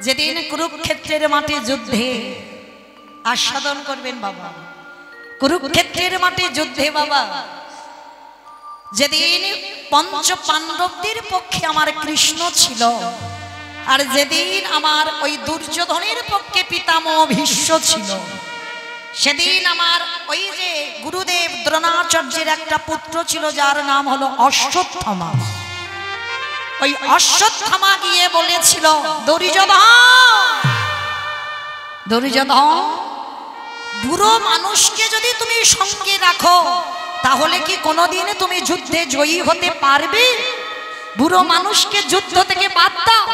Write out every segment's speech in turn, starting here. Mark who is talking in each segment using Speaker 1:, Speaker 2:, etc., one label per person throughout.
Speaker 1: যেদিন কুরুক্ষেত্রের মাঠে যুদ্ধে আস্বাদন করবেন বাবা, কুরুক্ষেত্রের মাঠে যুদ্ধে বাবা, যেদিন পঞ্চ পাণ্ডবদের পক্ষে আমার কৃষ্ণ ছিল, আর যেদিন আমার ওই দুর্যোধনের পক্ষে পিতামহ ভীষ্ম ছিল, সেদিন আমার ওই যে গুরুদেব দ্রোণাচার্যের একটা পুত্র ছিল যার নাম হলো অশ্বত্থামা। ওই অশ্বত্থামা গিয়ে বলেছিল, দুর্যোধন, বুড়ো মানুষকে যদি তুমি সঙ্গে রাখো তাহলে কি কোনোদিন তুমি যুদ্ধে জয়ী হতে পারবে? বুড়ো মানুষকে যুদ্ধ থেকে বাদ দাও,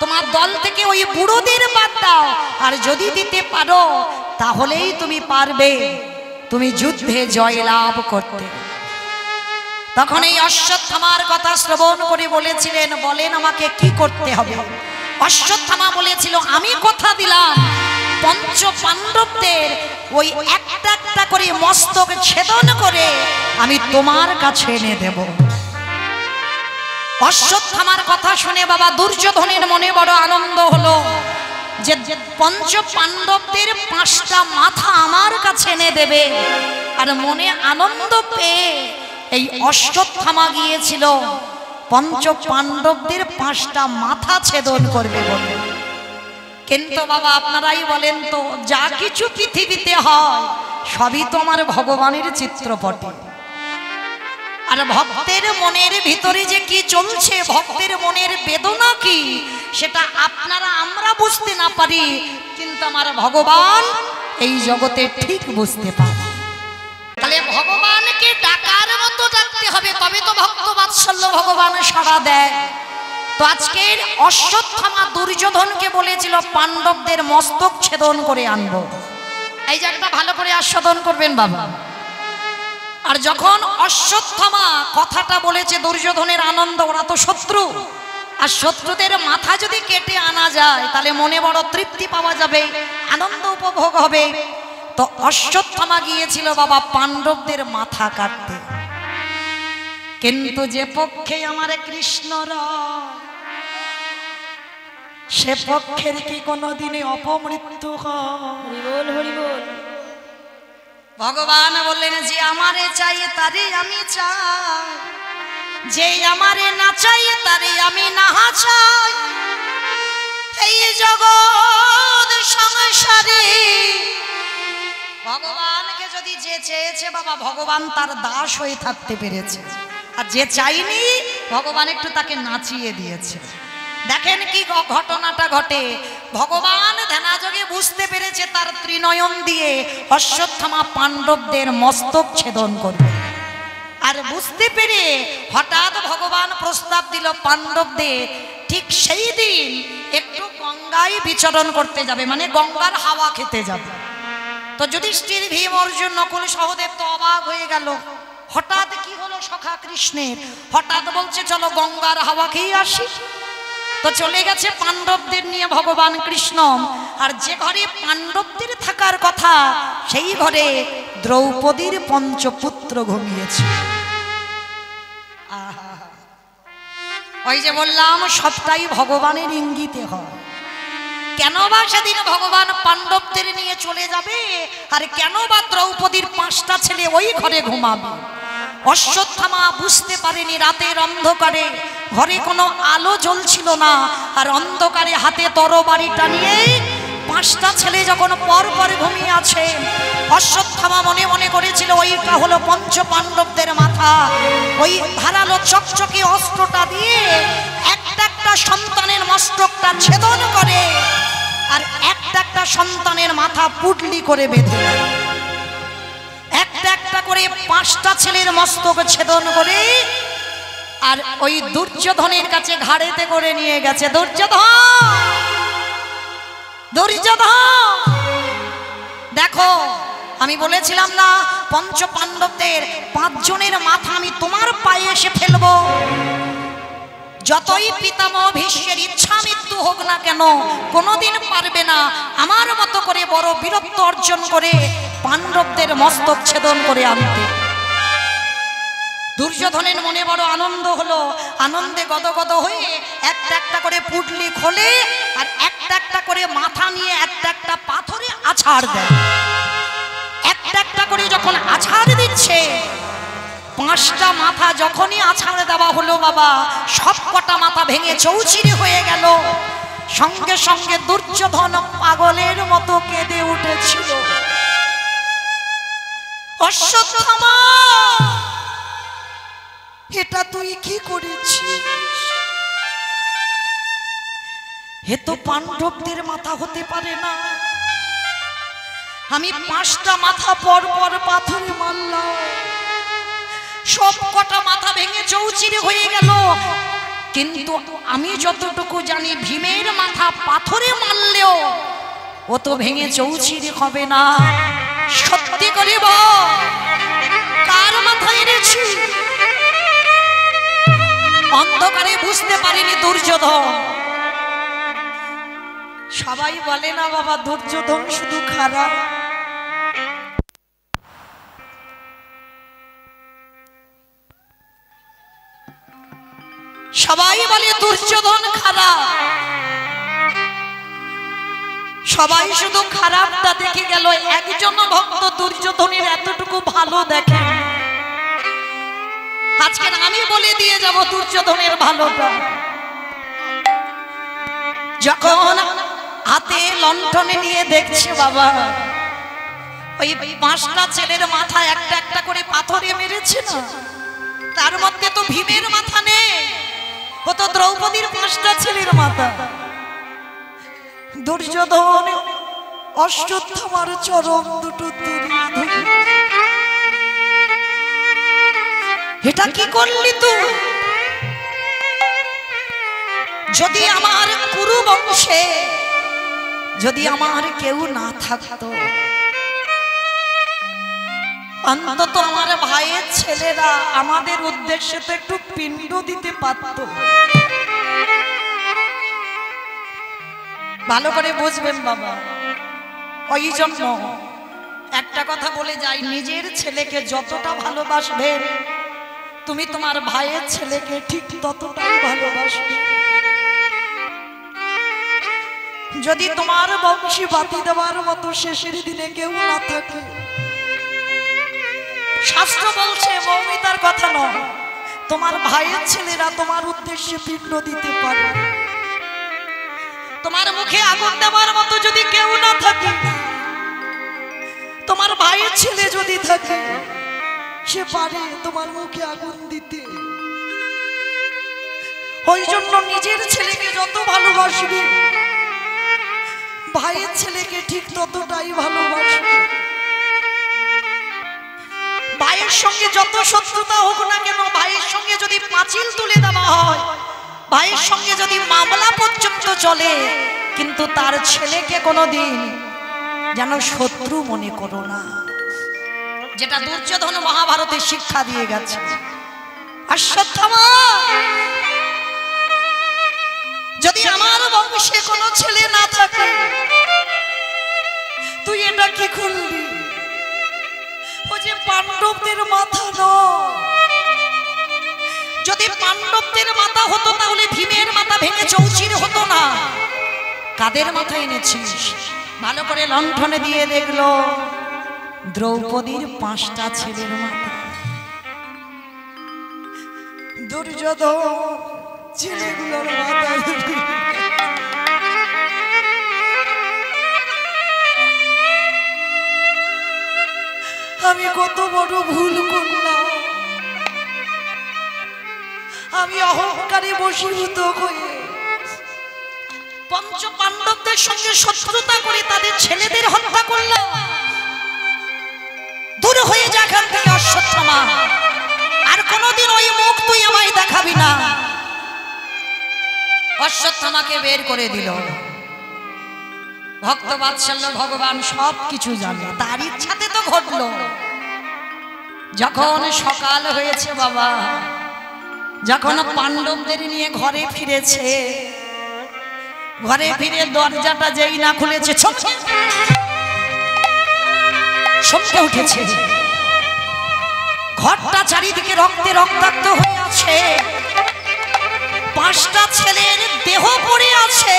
Speaker 1: তোমার দল থেকে ওই বুড়োদের বাদ দাও, আর যদি দিতে পারো তাহলেই তুমি পারবে তুমি যুদ্ধে জয়লাভ করতে। তখন এই অশ্বত্থামার কথা শ্রবণ করে বলেছিলেন, বলেন আমাকে কি করতে হবে? অশ্বত্থামা বলেছিল, আমি কথা দিলাম পঞ্চ পাণ্ডবদের ওই একটা একটা করে মস্তক ছেদন করে আমি তোমার কাছে এনে দেব। অশ্বত্থামার কথা শুনে বাবা দুর্যোধনের মনে বড় আনন্দ হলো যে পঞ্চ পাণ্ডবদের 5টা মাথা আমার কাছে এনে দেবে। আর মনে আনন্দ পেয়ে এই অশ্বত্থামা গিয়েছিল পঞ্চ পাণ্ডবদের 5টা মাথা ছেদন করবে বলে। কিন্তু বাবা আপনারাই বলেন তো, যা কিছু পৃথিবীতে হয় সবই তো আমার ভগবানের চিত্রপটে। আর ভক্তের মনের ভিতরে যে কি চলছে, ভক্তের মনের বেদনা কি, সেটা আপনারা আমরা বুঝতে না পারি, কিন্তু আমার ভগবান এই জগতে ঠিক বুঝতে পারে। তাহলে ভগবানকে ডাকার মতো ডাকতে হবে, তবে তো ভক্ত বাৎসল্য ভগবান সাড়া দেয়। তো আজকের অশ্বত্থামা দুর্যোধনকে বলেছিল পাণ্ডবদের মস্তক ছেদন করে আনবো। এই জায়গাটা ভালো করে আস্বাদন করবেন বাবা। আর যখন অশ্বত্থামা কথাটা বলেছে, দুর্যোধনের আনন্দ, ওরা তো শত্রু, আর শত্রুদের মাথা যদি কেটে আনা যায় তাহলে মনে বড় তৃপ্তি পাওয়া যাবে, আনন্দ উপভোগ হবে। তো অশ্বত্থামা গিয়েছিল বাবা পাণ্ডবদের মাথা কাটতে। কিন্তু যে পক্ষে আমার কৃষ্ণ রয়, সে পক্ষের কি কোনোদিনই অপমৃত্যু হয়? ভগবান বললেন, যে আমারে চাই তারে আমি চাই, যে আমারে না চাই তারে আমি না চাই। এই জগৎ সংসারে ভগবানকে যদি যে চেয়েছে বাবা, ভগবান তার দাস হয়ে থাকতে পেরেছে, আর যে চাইনি ভগবান একটু তাকে নাচিয়ে দিয়েছে। দেখেন কি ঘটনাটা ঘটে। ভগবান ধ্যানাযোগে বুঝতে পেরেছে তার ত্রিনয়ন দিয়ে অশ্বত্থামা পাণ্ডবদের মস্তক ছেদন করবে। আর বুঝতে পেরে হঠাৎ ভগবান প্রস্তাব দিল পাণ্ডবদের ঠিক সেই দিন একটু গঙ্গায় বিচরণ করতে যাবে, মানে গঙ্গার হাওয়া খেতে যাবে। তো যুধিষ্ঠির, ভীম, অর্জুন, নকুল, সহদেব তো অবাক হয়ে গেল, হঠাৎ কি হলো সখা কৃষ্ণের, হঠাৎ বলছে চলো গঙ্গার হাওয়া খেয়ে আসি। তো চলে গেছে পাণ্ডবদের নিয়ে ভগবান কৃষ্ণ। আর যে ঘরে পাণ্ডবদের থাকার কথা সেই ঘরে দ্রৌপদীর পঞ্চপুত্র ঘুমিয়েছে। ওই যে বললাম সবটাই ভগবানের ইঙ্গিতে হয়। কেন বা সেদিন ভগবান পাণ্ডবদের নিয়ে চলে যাবে, আর কেন বা দ্রৌপদীর 5টা ছেলে ওই ঘরে ঘুমাবে? অশ্বত্থামা বুঝতে পারেনি, রাতের অন্ধকারে ঘরে কোনো আলো জ্বলছিল না, আর অন্ধকারে হাতে তরবারিটা নিয়ে 5টা ছেলে যখন পর পর ঘুমিয়ে আছে, অশ্বত্থামা মনে মনে করেছিল ওইটা হলো পঞ্চ পাণ্ডবদের মাথা। ওই ধারালো চকচকে অস্ত্রটা দিয়ে একটা একটা সন্তানের মস্তকটা ছেদন করে, আর একটা একটা সন্তানের মাথা পুটলি করে বেঁধে, একটা একটা করে 5টা ছেলের মস্তক ছেদন করে আর ওই দুর্যোধনের কাছে ঘাড়েতে করে নিয়ে গেছে। দুর্যোধন দেখো, আমি বলেছিলাম না পঞ্চ পাণ্ডবদের 5 জনের মাথা আমি তোমার পায়ে এসে ফেলবো। যতই পিতামহ ভীষ্মের ইচ্ছা মৃত্যু হোক না কেন, কোনোদিন পারবে না আমার মতো করে বড় বীরত্ব অর্জন করে পাণ্ডবদের মস্তক ছেদন করে আনতে। দুর্যোধনের মনে বড় আনন্দ হলো, আনন্দে গদগদ হয়ে একটা একটা করে পুটলি খোলে, আর একটা একটা একটা করে মাথা নিয়ে একটা একটা পাথরে আছাড় দেয়। একটা একটা করে যখন আছাড় দিচ্ছে, 5টা মাথা যখনই আছাড় দেওয়া হলো বাবা, সব কটা মাথা ভেঙে চৌচিরে হয়ে গেল। সঙ্গে সঙ্গে দুর্যোধন পাগলের মতো কেঁদে উঠেছিল। অশ্বত্থামা, এটা তুই কি করেছিস? হে তো পাণ্ডবদের মাথা হতে পারে না। আমি 5টা মাথা পর পর পাথরে মারলাম, সব কটা মাথা ভেঙে চৌচিরে হয়ে গেল। কিন্তু আমি যতটুকু জানি, ভীমের মাথা পাথরে মারলেও ও তো ভেঙে চৌচিরে হবে না। সত্যি করে বল, কার মাথা এনেছি? অন্ধকারে বুঝতে পারিনি দুর্যোধন। সবাই বলে না বাবা দুর্যোধন শুধু খারাপ, সবাই বলে দুর্যোধন খারাপ, সবাই শুধু খারাপটা দেখে গেল, একজন ভক্ত দুর্যোধনের এতটুকু ভালো দেখে। আজকে আমি বলে দিয়ে যাব দুর্যোধনের ভালোটা। যখন হাতে লণ্ঠনে নিয়ে দেখছে বাবা, ওই 5টা ছেলের মাথা একটা একটা করে পাথরে মেরেছে না, তার মধ্যে তো ভীমের মাথা নেই, ও তো দ্রৌপদীর 5টা ছেলের মাথা। দুর্যোধন অশ্বত্থামার চরম দুটো তীরে ধরে, এটা কি করলি তুই? যদি আমার কুরু বংশে যদি আমার কেউ না থাকতো, অন্তত আমার ভাইয়ের ছেলেরা আমাদের উদ্দেশ্যে তো একটু পিণ্ড দিতে পারত। ভালো করে বুঝবেন বাবা, ওই জন্য একটা কথা বলে যাই, নিজের ছেলেকে যতটা ভালোবাসবেন, তুমি তোমার ভাইয়ের ছেলেকে ঠিক ততটাই ভালোবাসবে। যদি তোমার বংশী বাতি দেওয়ার মতো শেষের দিনে কেউ না থাকে, শাস্ত্র বলছে, মৌমিতার কথা নয়, তোমার ভাইয়ের ছেলেরা তোমার উদ্দেশ্যে পিণ্ড দিতে পারে। তোমার মুখে আগুন দেওয়ার মতো যদি কেউ না থাকে, তোমার ভাইয়ের ছেলে যদি থাকে, সে পারে তোমার মুখে আগুন দিতে। ওই জন্য নিজের ছেলেকে যত ভালোবাসবে, ভাইয়ের ছেলেকে ঠিক ততটাই ভালোবাসবে। ভাইয়ের সঙ্গে যত শত্রুতা হোক না কেন, ভাইয়ের সঙ্গে যদি পাঁচিল তুলে দেওয়া হয়, ভাইয়ের সঙ্গে যদি মামলা পর্যন্ত চলে, কিন্তু তার ছেলেকে কোনোদিন যেন শত্রু মনে করো না। যেটা দুর্যোধন মহাভারতে শিক্ষা দিয়ে গেছে। অশ্বত্থামা, যদি আমার বংশে কোনো ছেলে না থাকে, তুই এটা কি করলি? ও যে পাণ্ডবদের মাথা নয়, যদি পাণ্ডবদের মাথা হতো তাহলে ভীমের মাথা ভেঙে চৌচির হতো না। কাদের মাথা এনেছিস? ভালো করে লণ্ঠনে দিয়ে দেখলো, দ্রৌপদীর 5টা ছেলের মাথা। দুর্যোধন ছেলেগুলোর মাথা। আমি কত বড় ভুল করলাম, আমি অহংকারে বশীভূত হয়ে পঞ্চ পাণ্ডবদের সঙ্গে শত্রুতা করে তাদের ছেলেদের হত্যা করলাম। দূর হয়ে যা এখান থেকে অশ্বত্থামা, আর কোনোদিন ওই মুখ তুই আমায় দেখাবি না। অশ্বত্থামাকে বের করে দিল। ভক্ত বাৎসল্য ভগবান সব কিছু জানে, তার ইচ্ছাতে তো ঘটলো। যখন সকাল হয়েছে বাবা, যখন পাণ্ডবদের নিয়ে ঘরে ফিরেছে, ঘরে ফিরে দরজাটা যেই না খুলেছে, চমকে উঠেছে। ঘরটা চারিদিকে রক্তে রক্তাক্ত হয়ে আছে, 5টা ছেলের দেহ পড়ে আছে।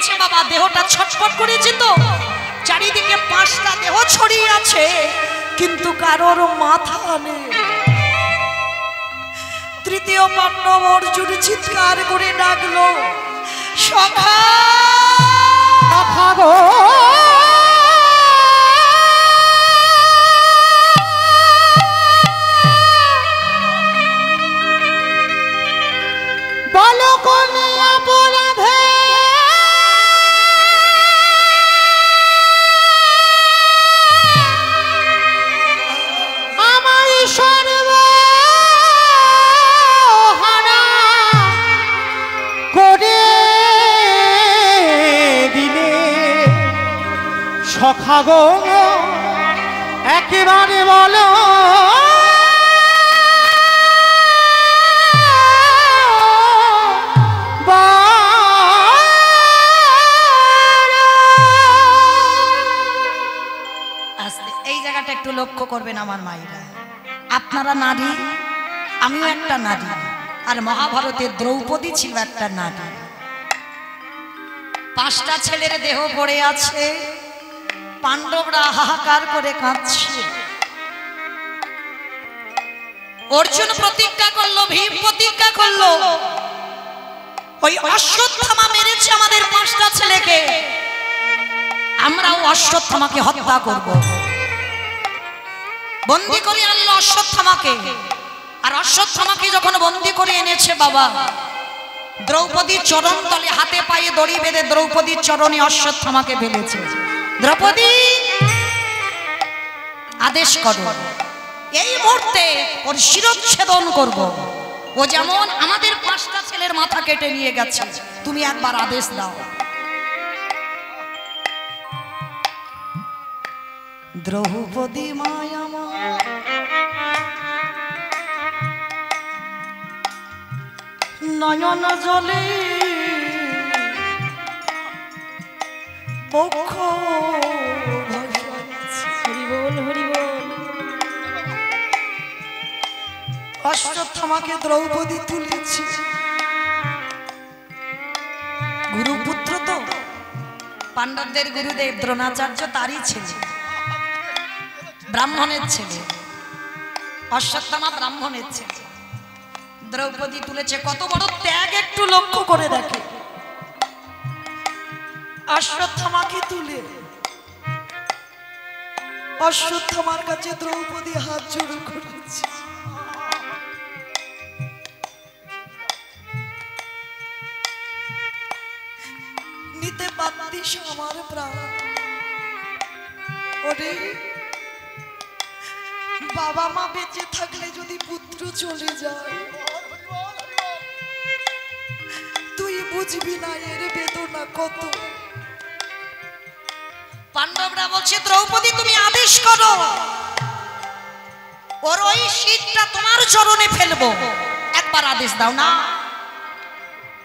Speaker 1: লেগেছে বাবা, দেহটা ছটফট করেছে তো, চারিদিকে 5টা দেহ ছড়িয়ে আছে, কিন্তু কারোর মাথা নেই। তৃতীয় পাণ্ডব অর্জুন চিৎকার করে ডাকলো, সখা সখা গো, বলো কোন অপরাধে আমায় সর্বহারা করে দিলে, সখা গো একেবারে বলো একটু লক্ষ্য করবেন আমার মায়েরা, আপনারা নারী, আমিও একটা নারী, আর মহাভারতের দ্রৌপদী ছিল একটা নারী। 5টা ছেলের দেহ পড়ে আছে, পাণ্ডবরা হাহাকার করে কাঁদছে। অর্জুন প্রতিজ্ঞা করলো, ভীম প্রতিজ্ঞা করলো, ওই অশ্বত্থামা মেরেছে আমাদের 5টা ছেলেকে, আমরাও অশ্বত্থামাকে হত্যা করব। বন্দি করে আনলো অশ্বত্থামাকে, আর অশ্বত্থামাকে যখন বন্দি করে এনেছে বাবা, দ্রৌপদীর চরণ তলে হাতে পায়ে দড়ি বেঁধে দ্রৌপদীর চরণে অশ্বত্থামাকে ফেলেছে। দ্রৌপদী আদেশ করো, এই মুহূর্তে ওর শিরচ্ছেদন করব। ও যেমন আমাদের 5টা ছেলের মাথা কেটে নিয়ে গেছে, তুমি একবার আদেশ দাও। দ্রৌপদী মায়া নয়ন জলে পক্ষ অশ্বত্থামাকে দ্রৌপদী তুলেছে। গুরুপুত্র তো, পাণ্ডবদের গুরুদেব দ্রোণাচার্য তারই ছেলে, ব্রাহ্মণের ছেলে। অশ্বত্থামা ব্রাহ্মণের ছেলে, দ্রৌপদী তুলেছে। কত বড় ত্যাগ একটু লক্ষ্য করে দেখে। অশ্বত্থামাকে তুলে অশ্বত্থামার কাছে দ্রৌপদী হাত জোড় করেছে। নিতে পারতিস আমার প্রাণ, ওরে বাবা মা বেঁচে থাকলে যদি পুত্র চলে যায়, তুই বুঝবি না এর বেদনা কত। পাণ্ডবরা বলছে, দ্রৌপদী তুমি আদেশ করো, ওর ওই শীতটা তোমার চরণে ফেলবো, একবার আদেশ দাও। না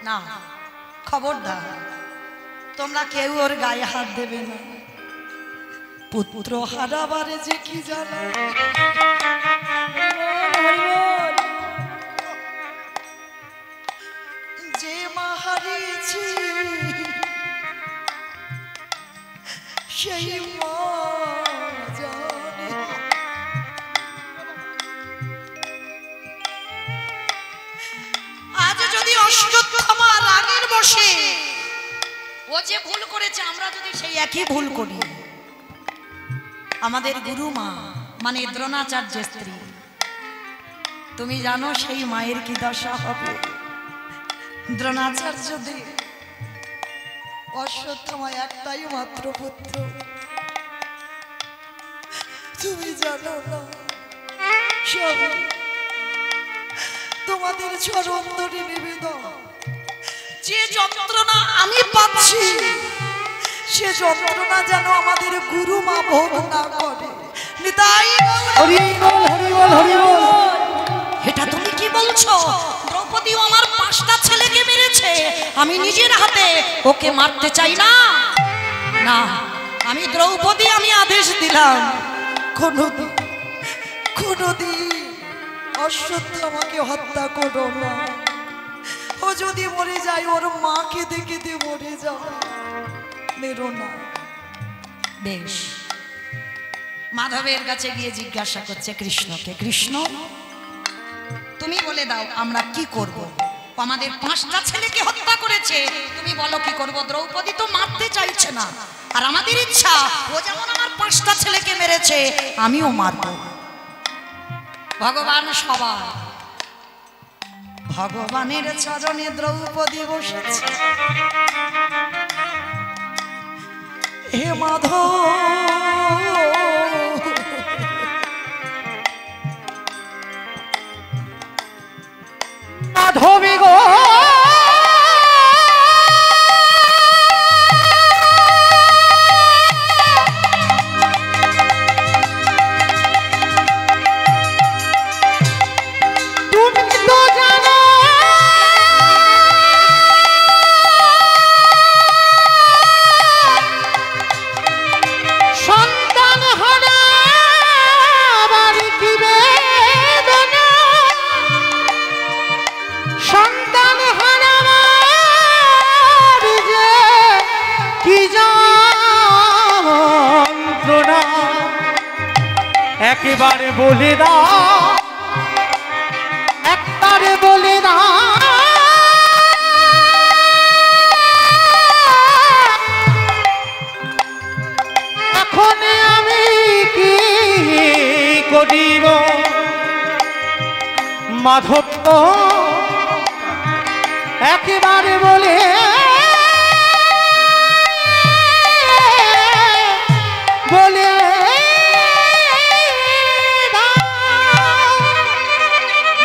Speaker 1: না, খবরদার, তোমরা কেউ ওর গায়ে হাত দেবে না। পুত্র হারাবারে যে কি জানা, যে মা হারিয়েছি সেই মা জানে। আজ যদি অশ্বত্থামা রাগের বসে ও যে ভুল করেছে, আমরা যদি সেই একই ভুল করি, আমাদের গুরু মা মানে দ্রোণাচার্যের স্ত্রী, তুমি জানো সেই মায়ের কি দশা হবে। দ্রোণাচার্য দেব অশ্বত্থামা একটাই মাত্র পুত্র, তুমি জানো না, সব তোমাদের চরণ ধরে নিবেদন। যে যন্ত্রণা আমি পাচ্ছি, সে যন্ত্রণা যেন আমাদের গুরু মা ভোগ না করে। নিতাই হরি বল, হরি বল, হরি বল। এটা তুমি কি বলছো? দ্রৌপদী আমার 5টা ছেলেকে মেরেছে, আমি নিজের হাতে ওকে মারতে চাই না। না, আমি দ্রৌপদী, আমি আদেশ দিলাম, কোনদিন অশ্বত্থামাকে হত্যা করো না। ও যদি মরে যায়, ওর মাকে দেখে দিয়ে মরে যাবে। মেরো না। বেশ, মাধবের কাছে গিয়ে জিজ্ঞাসা করছে কৃষ্ণকে, কৃষ্ণ তুমি বলে দাও আমরা কি করব? আমাদের 5টা ছেলেকে হত্যা করেছে, তুমি বলো কি করব? দ্রৌপদী তো মারতে চাইছে না, আর আমাদের ইচ্ছা ও যেমন আমার 5টা ছেলেকে মেরেছে আমিও মারব। ভগবান সবার, ভগবানের চরণে দ্রৌপদী বসেছে। হে মাধব,
Speaker 2: মাধবী গো একেবারে বলে দাও, একবারে বলে দাও, এখন আমি কি করিব? মাধব একেবারে বলে বলে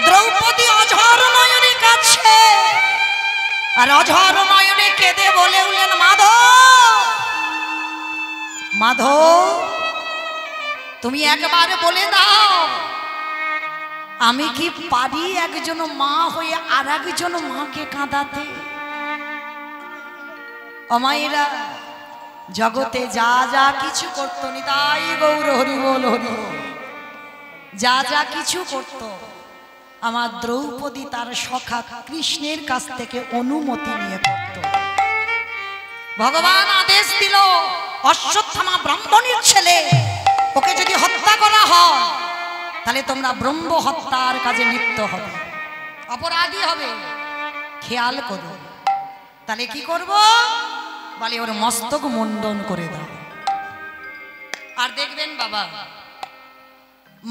Speaker 1: দ্রৌপদী অঝর নয়নের কাছে আর অঝর নয়নে কেঁদে বলে উঠলেন, মাধব, মাধব তুমি একবার বলে দাও আমি কি পারি একজন মা হয়ে আর একজন মাকে কাঁদাতে? অমায়েরা জগতে যা যা কিছু করতো, নিতাই গৌর হরি বল হরি বল, যা যা কিছু করতো আমার দ্রৌপদী তার সখা কৃষ্ণের কাছ থেকে অনুমতি নিয়ে করত। ভগবান আদেশ দিল, অশ্বত্থামা ব্রাহ্মণের ছেলে, ওকে যদি হত্যা করা হয় তাহলে তোমরা ব্রহ্ম হত্যার কাজে লিপ্ত হবে, অপরাধী হবে, খেয়াল করো। তাহলে কি করব? বলে ওর মস্তক মুন্ডন করে দাও। আর দেখবেন বাবা,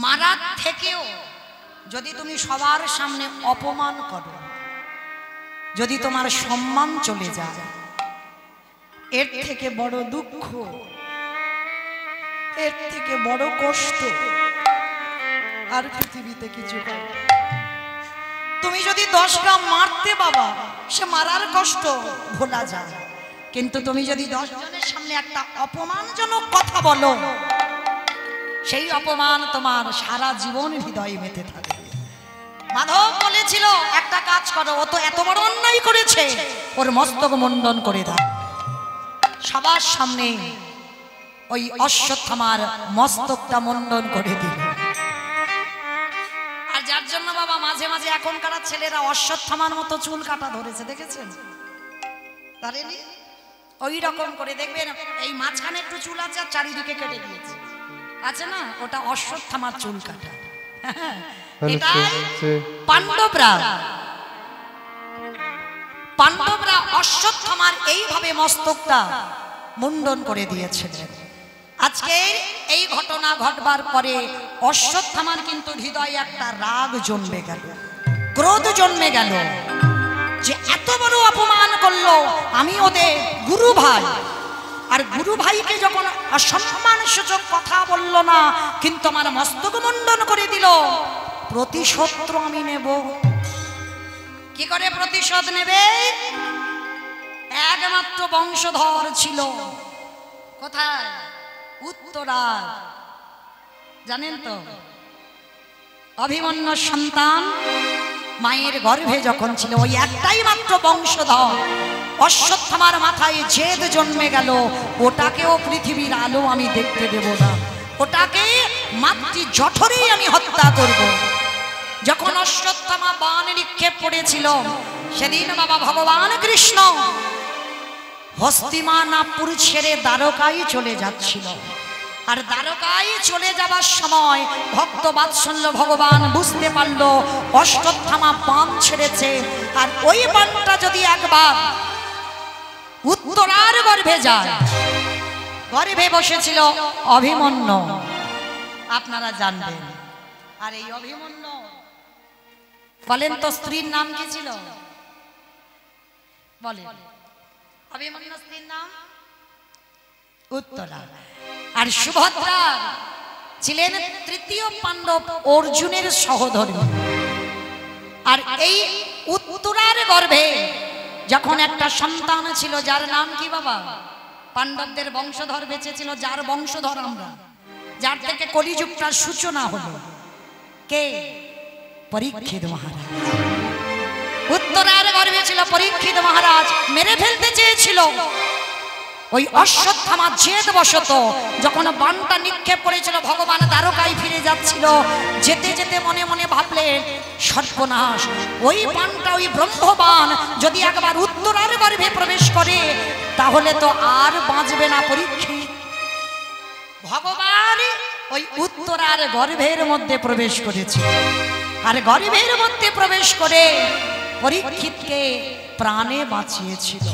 Speaker 1: মারার থেকেও যদি তুমি সবার সামনে অপমান করো, যদি তোমার সম্মান চলে যায়, এর থেকে বড় দুঃখ, এর থেকে বড় কষ্ট আর পৃথিবীতে কিছু হয়। তুমি যদি 10টা মারতে বাবা, সে মারার কষ্ট ভোলা যায়, কিন্তু তুমি যদি 10 জনের সামনে একটা অপমানজনক কথা বলো, সেই অপমান তোমার সারা জীবন হৃদয়ে মেতে থাকে। মাধব বলেছিল একটা কাজ করো, ও তো এত বড় অন্যায় করেছে, ওর মস্তক মুন্ডন করে দাও। সবার সামনে ওই অশ্বত্থামার মস্তকটা মুন্ডন করে দিল। আর যার জন্য বাবা মাঝে মাঝে এখনকার ছেলেরা অশ্বত্থামার মতো চুল কাটা ধরেছে, দেখেছেন? ধরেনি? ওই রকম করে দেখবেন, এই মাঝখানে একটু চুল আছে আর চারিদিকে কেটে দিয়েছে, আছে না? ওটা অশ্বত্থামার চুল কাটা। এটাই পাণ্ডবরা অশ্বত্থামার এইভাবে মস্তকটা মুন্ডন করে দিয়েছিলেন। আজকে এই ঘটনা ঘটবার পরে অশ্বত্থামার কিন্তু হৃদয়ে একটা রাগ জন্মে গেল, ক্রোধ জন্মে গেল, যে এত বড় অপমান করলো, আমি ওদের গুরু ভাই, আর গুরু ভাইকে যখন অসম্মানসূচক কথা বলল না, কিন্তু আমার মস্তক মুন্ডন করে দিল, প্রতিশোধ আমি নেব। কি করে প্রতিশোধ নেবে? একমাত্র বংশধর ছিল কোথায়? উত্তরার, জানেন তো? অভিমন্যু সন্তান মায়ের গর্ভে যখন ছিল, ওই একটাই মাত্র বংশধর। অশ্বত্থামার মাথায় জেদ জন্মে গেল, ওটাকেও পৃথিবীর আলো আমি দেখতে দেব না, ওটাকে মাতৃ জঠরেই আমি হত্যা করব। যখন অশ্বত্থামা বাণ নিক্ষেপ করেছিল, সেদিন বাবা ভগবান কৃষ্ণ হস্তিমানাপুর ছেড়ে দ্বারকায় চলে যাচ্ছিল। আর দ্বারকায় চলে যাবার সময় ভক্ত বাৎসল্য ভগবান বুঝতে পারলো অশ্বত্থামা বাণ ছেড়েছে, আর ওই বাণটা যদি একবার উত্তরার গর্ভে যায়। গর্ভে বসেছিল অভিমন্যু, আপনারা জানবেন। আর এই অভিমন্যু বলেন তো স্ত্রীর নাম কি ছিল? বলেন, অভিমন্যু স্ত্রীর নাম উত্তরা। আর সুভদ্রা ছিলেন তৃতীয় পাণ্ডব অর্জুনের সহধর্মী। আর এই উত্তরার গর্ভে যখন একটা সন্তান ছিল, যার নাম কি বাবা? পাণ্ডবদের বংশধর বেঁচে ছিল, যার বংশধর আমরা, যার থেকে কলিযুগটার সূচনা হলো, কে? পরীক্ষিত মহারাজ। উত্তরার গর্ভে ছিল পরীক্ষিত মহারাজ। মেরে ফেলতে চেয়েছিল। ওই অশ্বত্থামা জেদ বশত যখন বাণটা নিক্ষেপ করেছিল, ভগবান দ্বারকায় ফিরে যাচ্ছিল, যেতে যেতে মনে মনে ভাবলেন সর্বনাশ, ওই বাণটা, ওই ব্রহ্মবাণ যদি একবার উত্তরার গর্ভে প্রবেশ করে তাহলে তো আর বাঁচবে না পরীক্ষিত। ভগবান ওই উত্তরার গর্ভের মধ্যে প্রবেশ করেছে। আর গর্ভের মধ্যে প্রবেশ করে পরীক্ষিতকে প্রাণে বাঁচিয়েছিল।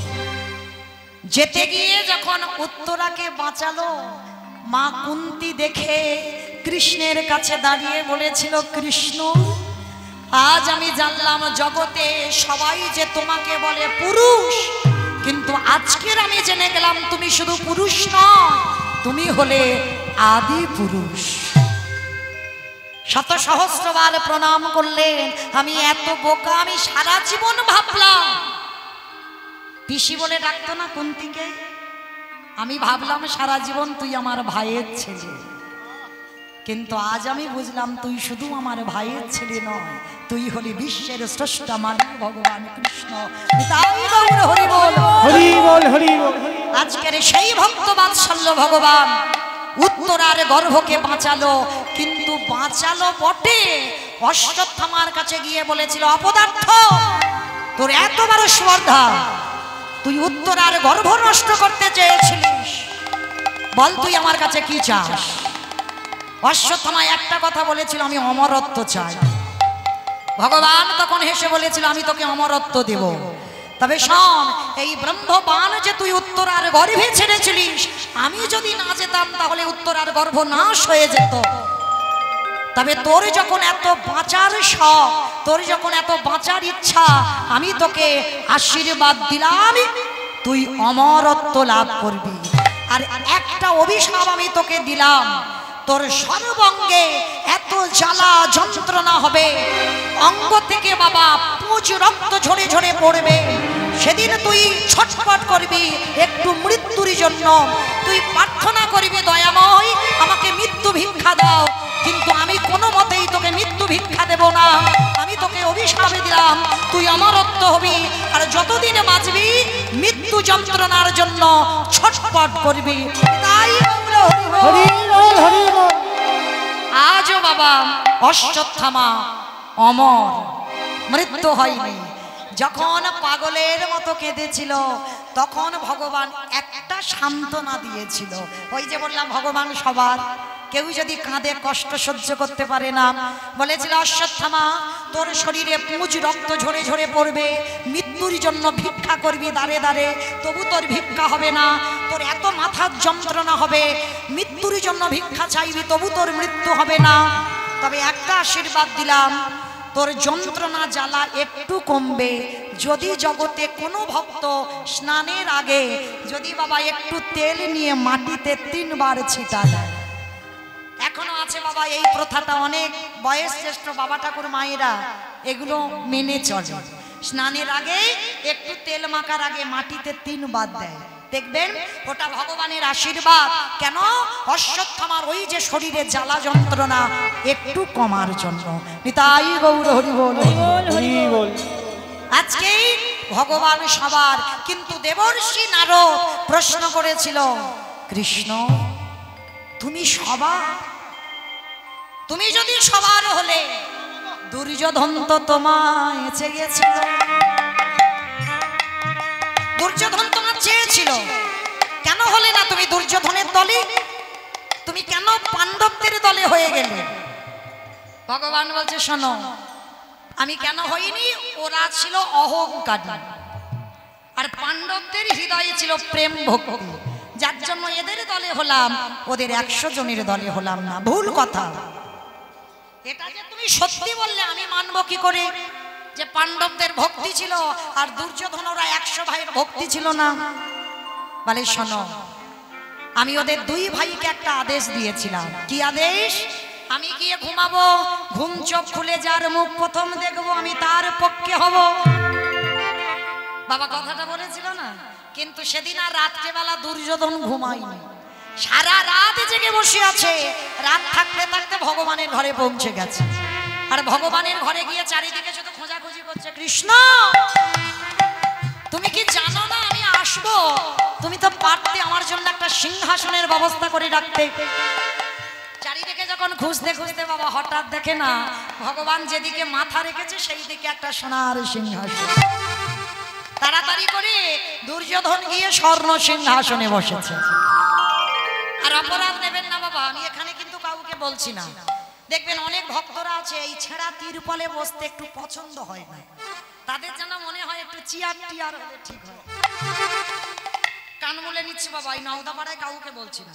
Speaker 1: যেতে গিয়ে যখন উত্তরাকে বাঁচালো, মা কুন্তি দেখে কৃষ্ণের কাছে দাঁড়িয়ে বলেছিল, কৃষ্ণ, আজ আমি জানলাম জগতে সবাই যে তোমাকে বলে পুরুষ, কিন্তু আজকের আমি জেনে গেলাম তুমি শুধু পুরুষ নও, তুমি হলে আদি পুরুষ। শত সহস্রবার প্রণাম করলেন। আমি এত বোকা, আমি সারা জীবন ভাবলাম, পিসি বলে ডাকতো না কুন্তিকে, আমি ভাবলাম সারা জীবন তুই আমার ভাইয়ের ছেলে, কিন্তু আজ আমি বুঝলাম তুই শুধু আমার ভাইয়ের ছেলে নয়, তুই হলি বিশ্বের স্রষ্টা মালিক ভগবান কৃষ্ণ। তাই গৌর হরি বল,
Speaker 2: হরি বল, হরি বল।
Speaker 1: আজকের সেই ভক্ত বাৎসল্য ভগবান উত্তরার গর্ভকে বাঁচালো, কিন্তু বাঁচালো বটে, অশ্বত্থামার কাছে গিয়ে বলেছিল, অপদার্থ, তোর এত বড় স্পর্ধা, তুই উত্তরার গর্ভ নষ্ট করতে চেয়েছিলিস, বল তুই আমার কাছে কি চাস? অশ্বত্থামা একটা কথা বলেছিল, আমি অমরত্ব চাই। ভগবান তখন হেসে বলেছিল, আমি তোকে অমরত্ব দেব, তবে শোন, এই ব্রহ্মবাণ যে তুই উত্তরার গর্ভে ছেড়েছিলিস, আমি যদি না যেতাম তাহলে উত্তরার গর্ভ নাশ হয়ে যেত। তবে তোর যখন এত বাঁচার শখ, তোর যখন এত বাঁচার ইচ্ছা, আমি তোকে আশীর্বাদ দিলাম, তুই অমরত্ব লাভ করবি। আর একটা অভিশাপ আমি তোকে দিলাম, তোর সর্বাঙ্গে এত জ্বালা যন্ত্রণা হবে, অঙ্গ থেকে বাবা পুঁজ রক্ত ঝরে ঝরে পড়বে, সেদিন তুই ছটফট করবি একটু মৃত্যুর জন্য, তুই প্রার্থনা করবি, দয়াময় আমাকে মৃত্যু ভিক্ষা দাও, কিন্তু আমি কোনো মতেই তোকে মৃত্যু ভিক্ষা দেব না, আমি তোকে অভিশাপ দিলাম, তুই অমরত্ব হবি, আর যতদিন বাঁচবি মৃত্যু যন্ত্রণার জন্য ছটফট করবি। তাই
Speaker 2: হরি বল, হরি বল।
Speaker 1: আজও বাবা অশ্বত্থামা অমর, মৃত্যু হয়নি। যখন পাগলের মতো কেঁদেছিল তখন ভগবান একটা সান্ত্বনা দিয়েছিল। ওই যে বললাম ভগবান সবার, কেউ যদি কাঁদে কষ্ট সহ্য করতে পারে না, বলেছিল অশ্বত্থামা তোর শরীরে পুঁজ রক্ত ঝরে ঝরে পড়বে, মৃত্যুর জন্য ভিক্ষা করবি দাঁড়ে দাঁড়ে, তবু তোর ভিক্ষা হবে না, তোর এত মাথার যন্ত্রণা হবে, মৃত্যুর জন্য ভিক্ষা চাইবি তবু তোর মৃত্যু হবে না, তবে একটা আশীর্বাদ দিলাম, তোর যন্ত্রণা জ্বালা একটু কমবে যদি জগতে কোনো ভক্ত স্নানের আগে যদি বাবা একটু তেল নিয়ে মাটিতে 3 বার ছিটা দেয়। এখনো আছে বাবা এই প্রথাটা, অনেক বয়োজ্যেষ্ঠ বাবা ঠাকুর মায়েরা এগুলো মেনে চলে, স্নানের আগে একটু তেল মাখার আগে মাটিতে 3 বার দেয়, দেখবেন ওটা ভগবানের আশীর্বাদ। কেন? অশ্বত্থামার ওই যে শরীরে জ্বালা যন্ত্রণা একটু কমার জন্য। নিতাই গৌর হরি বল,
Speaker 2: হরি বল।
Speaker 1: আজকে ভগবান সবার, কিন্তু দেবর্ষি নারদ প্রশ্ন করেছিল, কৃষ্ণ তুমি সবার, তুমি যদি সবার হলে দুর্যোধন তো তোমায় চেয়েছিল, দুর্যোধন তোমার চেয়েছিল, ছিল, কেন হলে না তুমি দুর্যোধনের দলে? তুমি কেন পাণ্ডবদের দলে হয়ে গেলে? ভগবান বলছে শোনো, আমি কেন হইনি, ওরা ছিল অহংকারী আর পাণ্ডবদের হৃদয়ে ছিল প্রেম ভক্তি, যার জন্য এদের দলে হলাম, ওদের 100 জনের দলে হলাম না। ভুল কথা। এটা যে তুমি সত্যি বললে আমি মানবো কি করে যে পাণ্ডবদের ভক্তি ছিল আর দুর্যোধন ওরা 100 ভাইয়ের ভক্তি ছিল না? বলে শোনো, আমি ওদের 2 ভাইকে একটা আদেশ দিয়েছিলাম। কি আদেশ? আমি গিয়ে ঘুমাবো, ঘুম চোখ খুলে যার মুখ প্রথম দেখবো আমি তার পক্ষে হব। বাবা কথাটা বলেছিল না? কিন্তু সেদিন আর রাত্রেবেলা দুর্যোধন ঘুমায়নি, সারা রাত জেগে বসে আছে। রাত থাকতে থাকতে ভগবানের ঘরে পৌঁছে গেছে, আর ভগবানের ঘরে গিয়ে চারিদিকে শুধু খোঁজাখুঁজি করছে, কৃষ্ণ তুমি কি জানো না আমি আসবো? তুমি তো পারতে আমার জন্য একটা সিংহাসনের ব্যবস্থা করে রাখতে। চারিদিকে যখন খুঁজতে খুঁজতে বাবা হঠাৎ দেখে না ভগবান যেদিকে মাথা রেখেছে সেই দিকে একটা সোনার সিংহাসন। তাড়াতাড়ি করে দুর্যোধন গিয়ে স্বর্ণ সিংহাসনে বসেছে। আর অপরাধ নেবেন না বাবা, আমি এখানে কিন্তু কাউকে বলছি না। দেখবেন অনেক ভক্তরা আছে এই ছেঁড়া তিরপলে বসতে একটু পছন্দ হয় না, তাদের যেন মনে হয় একটু চেয়ার টিয়ার হলে ঠিক হয়। কান মুলে নিচ্ছি বাবা, এই নওদাপাড়ায় কাউকে বলছি না,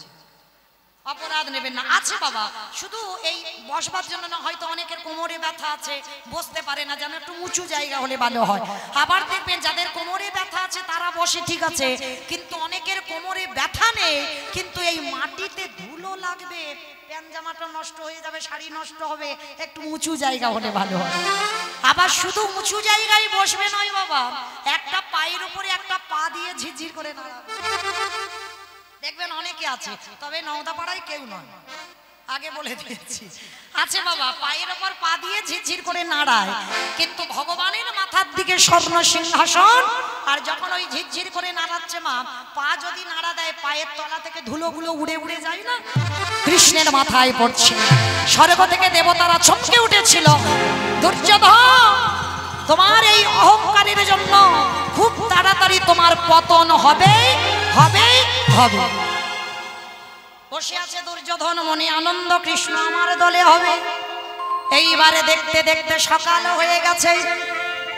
Speaker 1: অপরাধ নেবেন না। আছে বাবা, শুধু এই বসবার জন্য না, হয়তো অনেকের কোমরে ব্যথা আছে, বসতে পারে না, যেন একটু উঁচু জায়গা হলে ভালো হয়। আবার দেখবেন যাদের কোমরে ব্যথা আছে তারা বসে ঠিক আছে, কিন্তু অনেকের কোমরে ব্যথা নেই, কিন্তু এই মাটিতে ধুলো লাগবে, প্যান্ট জামাটা নষ্ট হয়ে যাবে, শাড়ি নষ্ট হবে, একটু উঁচু জায়গা হলে ভালো হয়। আবার শুধু উঁচু জায়গায় বসবে নয় বাবা, একটা পায়ের উপরে একটা পা দিয়ে ঝিরঝির করে দাঁড়াবে। দেখবেন অনেকে আছে, তবে নওদাপাড়ায় কেউ নয়, আগে বলে দিয়েছি। আছে বাবা, পায়ের ওপর পা দিয়ে ঝিরঝির করে নাড়ায়, কিন্তু ভগবানের মাথার দিকে স্বর্ণ সিংহাসন, আর যখন ওই ঝিরঝির করে নাড়াচ্ছে মা, পা যদি নাড়া দেয় পায়ের তলা থেকে ধুলোগুলো উড়ে উড়ে যায় না, কৃষ্ণের মাথায় পড়ছে। স্বর্গ থেকে দেবতারা চমকে উঠেছিল, দুর্যোধন তোমার এই অহংকারের জন্য খুব তাড়াতাড়ি তোমার পতন হবে হবে হবে। বসে আছে দুর্যোধন, মনে আনন্দ, কৃষ্ণ আমার দলে হবে। এইবারে দেখতে দেখতে সকাল হয়ে গেছে।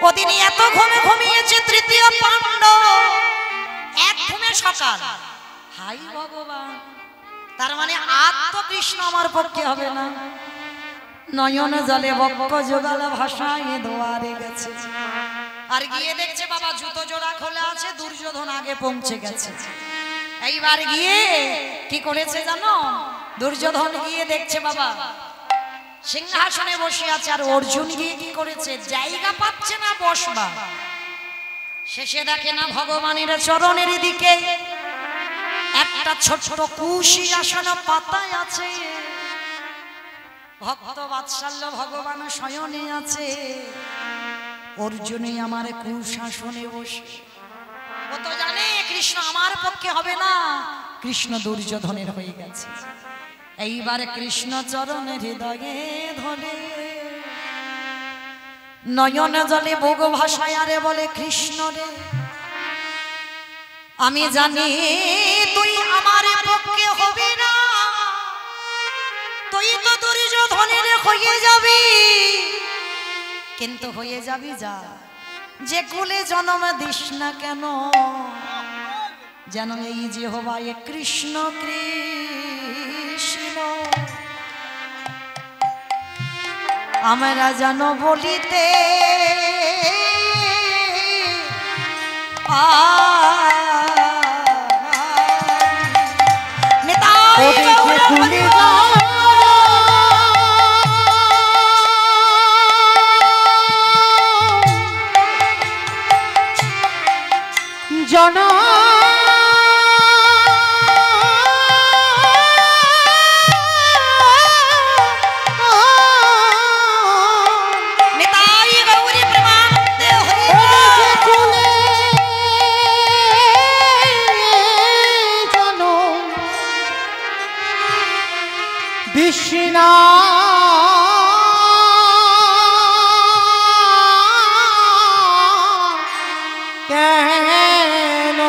Speaker 1: ওদিনই এত ঘুমে ঘুমিয়েছে তৃতীয় পাণ্ডব, এক ঘুমে সকাল। হাই ভগবান, তার মানে আর তো কৃষ্ণ আমার পক্ষে হবে না। নয়ন জলে বক্ষ যোগাল ভাষায় দোয়ারে গেছে, আর গিয়ে দেখছে বাবা জুতো জোড়া খোলা আছে, দুর্যোধন আগে পৌঁছে গেছে। এইবার গিয়ে কি করেছে জানো? দুর্যোধন গিয়ে দেখছে বাবা সিংহাসনে বসে আছে, আর অর্জুন গিয়ে কি করেছে? জায়গা পাচ্ছে না বসবা। শেষে দেখে না ভগবানের চরণের দিকে একটা ছোট কুশি আসন পাতায় আছে, ভক্ত বাৎসল্য ভগবান শয়নে আছে, অর্জুনে আমার কুশাসনে বসে। ও তো জানে কৃষ্ণ আমার পক্ষে হবে না, কৃষ্ণ দুর্যোধনের হয়ে গেছে। এইবার কৃষ্ণ চরণের হৃদয়ে ধরে নয়ন জলে ভোগ ভাষায় আরে বলে, কৃষ্ণ রে আমি জানি তুই আমার পক্ষে হবে না, তুই তো দুর্যোধনের হয়ে যাবি, কিন্তু হয়ে যাবি যা, যে কুলে জন্ম দিস না কেন, যেন এই যেহোবা এ কৃষ্ণ কৃষ্ণ আমরা যেন বলিতে
Speaker 2: জনা বিষ্ণা কেন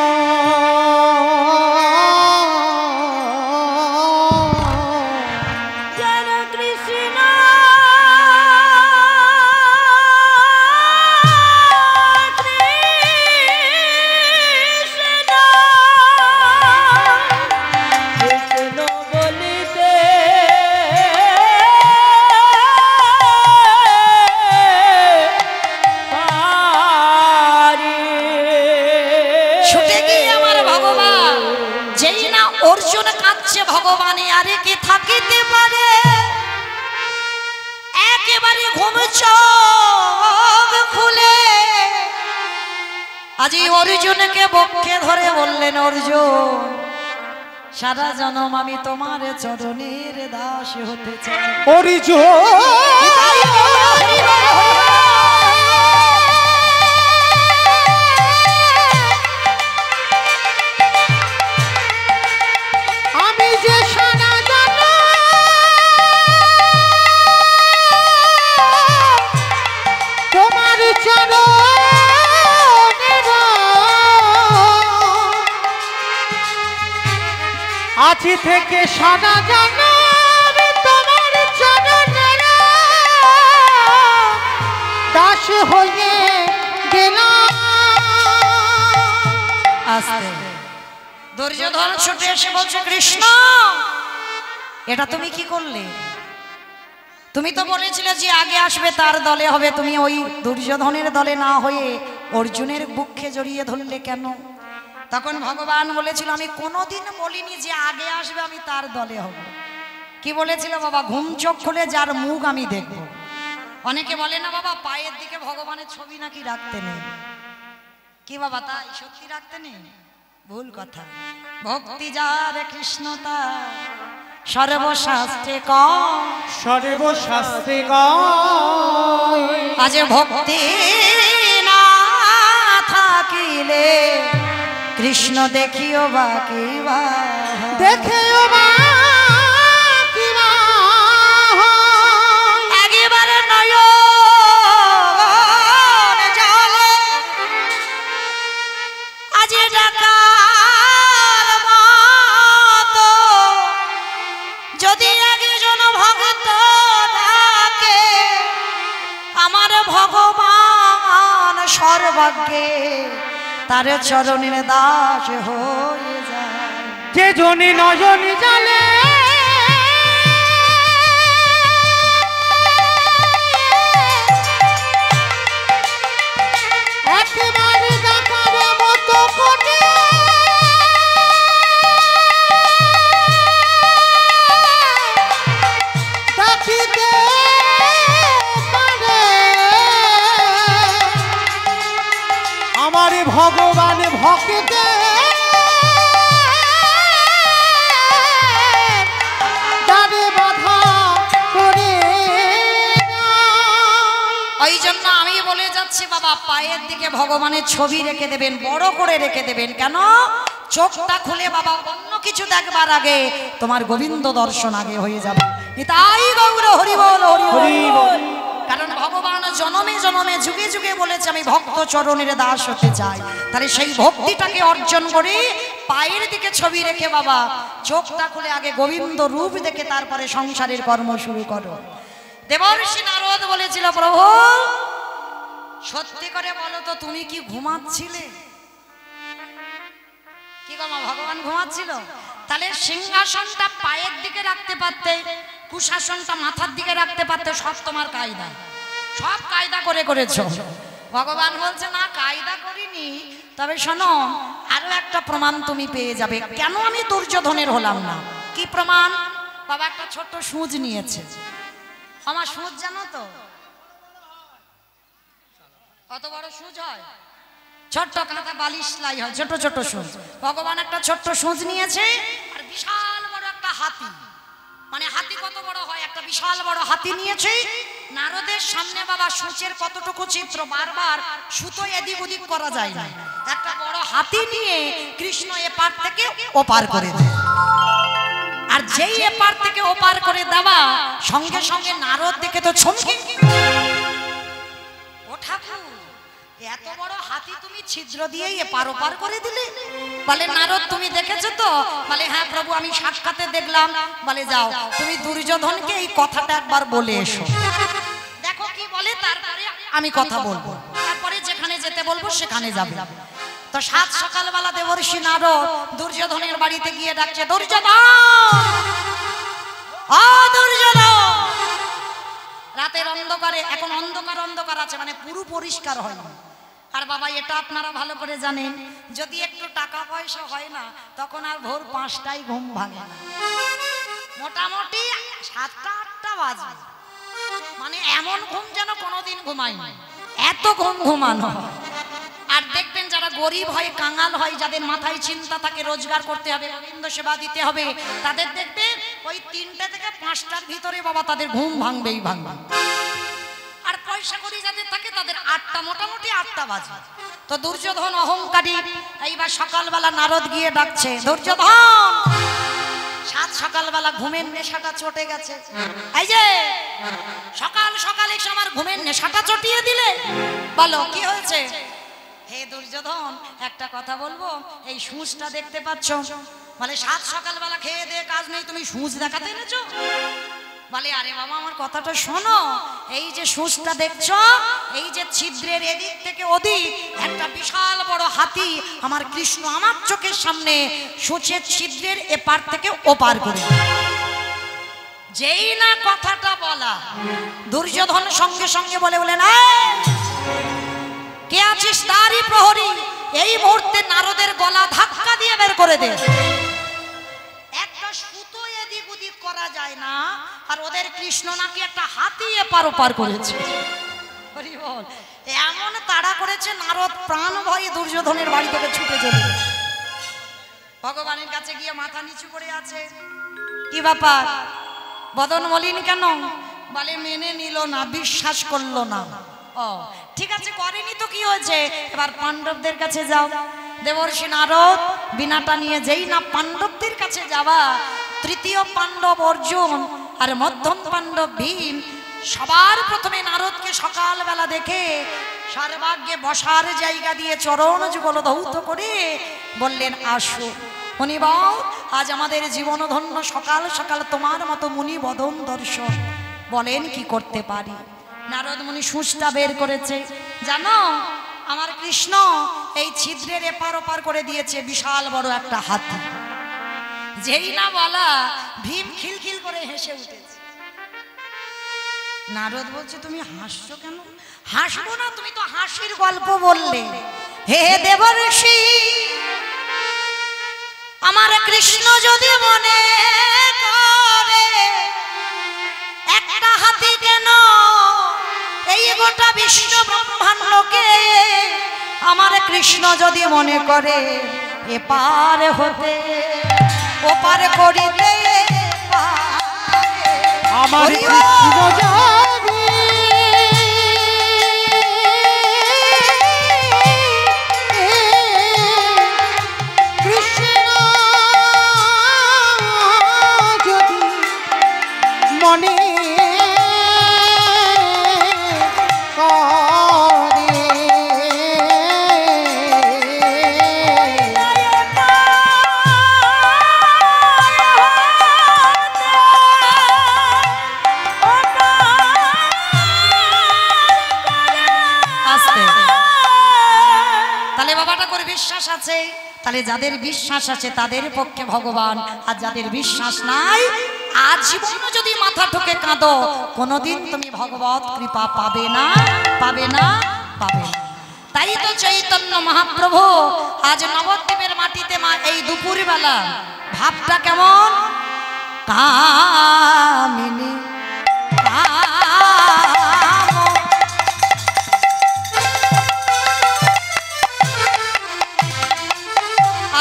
Speaker 1: অর্জুন কাঁদছে ভগবানে আরে কে থাকিতে পারে, একেবারে ঘুম চোখ খুলে আজ অর্জুনকে বক্ষে ধরে বললেন, অর্জুন সারা জনম আমি তোমার চরণের দাস হতে চাই।
Speaker 2: আমি যে সারা জনম তোমার চরণের আজি থেকে সারা জনম তোমার চরণের দাস হয়ে গেলাম।
Speaker 1: আস্তে দুর্যোধন ছুটে এসে বলছে, কৃষ্ণ এটা তুমি কি করলে? তুমি তো বলেছিলে যে আগে আসবে তার দলে হবে, তুমি ওই দুর্যোধনের দলে না হয়ে অর্জুনের বুকে জড়িয়ে ধরলে কেন? তখন ভগবান বলেছিল, আমি কোনোদিন বলিনি যে আগে আসবে আমি তার দলে হব। কি বলেছিল বাবা? ঘুম চোখ খুলে যার মুখ আমি দেখব। অনেকে বলে না বাবা পায়ের দিকে ভগবানের ছবি নাকি রাখতে নেই। কি বাবা তাই সত্যি রাখতে নেই? ভুল কথা। ভক্তি যার কৃষ্ণ তার সর্বশাস্ত্রে কয়,
Speaker 2: সর্বশাস্ত্রে কয়
Speaker 1: আজ ভক্তি না থাকিলে কৃষ্ণ দেখিও বা কিবা,
Speaker 2: দেখেও বা কিবা
Speaker 1: একেবারে নয়ন জলে আজ ডাকার মতো যদি একজন ভক্ত ডাকে আমার ভগবান সর্বাগ্যে তার চরণের দাস হয়ে যায়।
Speaker 2: যে জনে নজনে জালে একেবারে ডাকার মতো করে ডাকিতে পারে আমার ভগবান ভক্তে
Speaker 1: ওই জন্য আমি বলে যাচ্ছি বাবা পায়ের দিকে ভগবানের ছবি রেখে দেবেন, বড় করে রেখে দেবেন। কেন? চোখটা খুলে বাবা অন্য কিছু দেখবার আগে তোমার গোবিন্দ দর্শন আগে হয়ে যাবে। তাই গৌর হরি বল হরি বল। কারণ ভগবান জনমে জনমে যুগে যুগে বলেছে আমি ভক্ত চরণের দাস হতে চাই। তাহলে সেই ভক্তিটাকে অর্জন করে পায়ের দিকে ছবি রেখে বাবা চোখটা খুলে আগে গোবিন্দ রূপ দেখে তারপরে সংসারের কর্ম শুরু করো। দেবর্ষি নারদ বলেছিল, প্রভু সত্যি করে বলো তো তুমি কি ঘুমাচ্ছিলে? কি গো মা, ভগবান ঘুমাচ্ছিল? তাহলে সিংহাসনটা পায়ের দিকে রাখতে পারতে, কুশাসনটা মাথার দিকে রাখতে পারতে, সব তোমার কায়দা, সব কায়দা করে করেছো। ভগবান বলছে না কায়দা করিনি, তবে শোনো আরো একটা প্রমাণ তুমি পেয়ে যাবে কেন আমি দুর্যোধনের হলাম না। কি প্রমাণ? বাবা একটা ছোট্ট সূঁচ নিয়েছে। আমার সূঁচ জানো তো কত বড় সূঁচ হয়? ছোট্ট কাঁথা বালিশ লাই হয়, ছোট ছোট সূঁচ। ভগবান একটা ছোট্ট সূঁচ নিয়েছে আর বিশাল বড় একটা হাতি, মানে হাতি কত বড় হয়, একটা বিশাল বড় হাতি নিয়েছে। নারদের সামনে বাবা সূঁচের কতটুকু চিত্র বারবার সুতো এদিক ওদিক করা যায় না, একটা বড় হাতি নিয়ে কৃষ্ণ এপার থেকে ওপার করে দেয়। আর যেই এপার থেকে ওপার করে দেওয়া সঙ্গে সঙ্গে নারদ দেখে তো চমকে, ও ঠাকুর এত বড় হাতি তুমি ছিদ্র দিয়েই এপার ওপার করে দিলে? বলে নারদ তুমি দেখেছো তো? বলে হ্যাঁ প্রভু আমি সাক্ষাতে দেখলাম। বলে যাও তুমি দুর্যোধনকে এই কথাটা একবার বলে এসো, দেখো কি বলে, তারপরে আমি কথা বলবো, তারপরে যেখানে যেতে বলবো সেখানে যাবে। তো সাত সকালবেলা দেবর্ষি নারদ দুর্যোধনের বাড়িতে গিয়ে ডাকছে, দুর্যোধন ও দুর্যোধন। রাতের অন্ধকারে, এখন অন্ধকার অন্ধকার আছে, মানে পুরো পরিষ্কার হয় না। আর বাবা এটা আপনারা ভালো করে জানেন যদি একটু টাকা পয়সা হয় না তখন আর ভোর 5টায় ঘুম ভাঙে না, মোটামুটি 7টা 8টা বাজে। মানে এমন ঘুম যেন কোনোদিন ঘুমায়নি, এত ঘুম ঘুমানো। আর দেখবেন যারা গরিব হয়, কাঙাল হয়, যাদের মাথায় চিন্তা থাকে রোজগার করতে হবে, গোবিন্দ সেবা দিতে হবে, তাদের দেখবেন ওই 3টে থেকে 5টার ভিতরে বাবা তাদের ঘুম ভাঙবেই ভাঙবে। আর পয়সা করি যাদের থাকে তাদের 8টা, মোটামুটি 8টা বাজে। তো দুর্যোধন অহংকারী, এইবার সকালবেলা নারদ গিয়ে ডাকছে, দুর্যোধন সাত সকালবেলা ঘুমের নেশাটা চটে গেছে, এই যে সকাল সকাল এসে আমার ঘুমের নেশাটা চটিয়ে দিলে, বলো কি হয়েছে? হে দুর্যোধন একটা কথা বলবো, এই সূঁচটা দেখতে পাচ্ছ? বলে সাত সকালবেলা খেয়ে দিয়ে কাজ নেই, তুমি সূঁচ দেখাতে এনেছো? বলে আরে বাবা আমার কথাটা শোনো, এই যে সূঁচটা দেখছো, এই যে ছিদ্রের এদিক থেকে ওদিক একটা বিশাল বড় হাতি আমার কৃষ্ণ আমার চোখের সামনে সূঁচের ছিদ্রের এপার থেকে ওপার করে। যেই না কথাটা বলা, দুর্যোধন সঙ্গে সঙ্গে বলে বলেন কে আছিস তারই প্রহরী, এই মুহূর্তে নারদের গলা ধাক্কা দিয়ে বের করে দে। একটা সুতো এদিক ওদিক করা যায় না, আর ওদের কৃষ্ণ নাকি একটা হাতি এপার ওপার করেছে। এমন তাড়া করেছে নারদ প্রাণ ভয়ে দুর্যোধনের বাড়ি থেকে ছুটে চলে গেছে। ভগবানের কাছে গিয়ে মাথা নিচু করে আছে, কি ব্যাপার বদন মলিন কেন? বলে মেনে নিল না, বিশ্বাস করলো না। ও ঠিক আছে, করেনি তো কি হয়েছে, এবার পাণ্ডবদের কাছে যাও। দেবর্ষি নারদ বিনাটা নিয়ে যেই না পাণ্ডবদের কাছে যাওয়া, তৃতীয় পাণ্ডব অর্জুন আর মধ্যম পাণ্ডব ভীম সবার প্রথমে নারদকে সকালবেলা দেখে সর্বাগ্যে বসার জায়গা দিয়ে চরণ যুগল ধৌত করে বললেন আসো মুনিবর, আজ আমাদের জীবন ধন্য, সকাল সকাল তোমার মতো মুনি বদন দর্শন, বলেন কি করতে পারি? নারদ মুনি সূঁচটা বের করেছে, জানো আমার কৃষ্ণ এই ছিদ্রের এপার ওপার করে দিয়েছে বিশাল বড় একটা হাতি। যেই না বলা, ভীম খিলখিল করে হেসে উঠেছে। নারদ বলছে তুমি হাসছো কেন? হাসবো না, তুমি তো হাসির গল্প বললে। হে দেবর্ষি, আমার কৃষ্ণ যদি মনে করে একটা হাতি কেন এই গোটা বিশ্ব ব্রহ্মাণ্ডকে, আমার কৃষ্ণ যদি মনে করে এপার হতে ওপার করিতে
Speaker 2: আমার কৃষ্ণ যদি মনে
Speaker 1: বিশ্বাস আছে, তাহলে যাদের বিশ্বাস আছে তাদের পক্ষে ভগবান, আর যাদের বিশ্বাস নাই আজীবন যদি মাথা ঠুকে কাঁদো কোনোদিন তুমি ভগবত কৃপা পাবে না, পাবে না, পাবে না। তাই তো চৈতন্য মহাপ্রভু আজ নবদ্বীপের মাটিতে মা এই দুপুর বেলা ভাবটা কেমন, কামিনী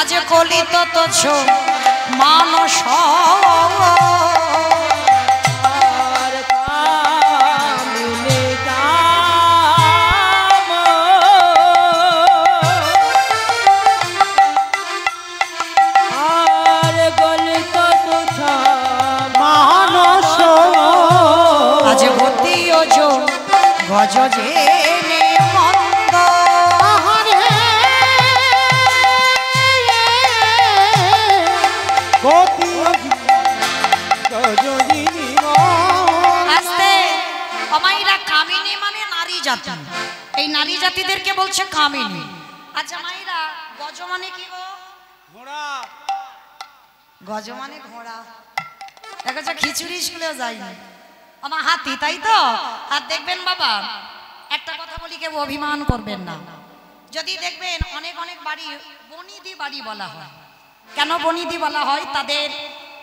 Speaker 1: আজ কলিত তোছ মানস আজ গতি গজ যে মন্দ আস্তে অমাইরা কামিনী মানে নারী জাতি, এই নারী জাতিদেরকে বলছে কামিনী। আচ্ছা মাইরা গজ মানে কি গো? ঘোড়া। গজ মানে ঘোড়া। দেখো খিচুড়ি স্কুলেও যাইনি, আমার হাতি, তাই তো? আর দেখবেন বাবা একটা কথা বলি, কেউ অভিমান করবেন না, যদি দেখবেন অনেক অনেক বাড়ি বনিদি বাড়ি বলা হয়। কেন বনিদি বলা হয়? তাদের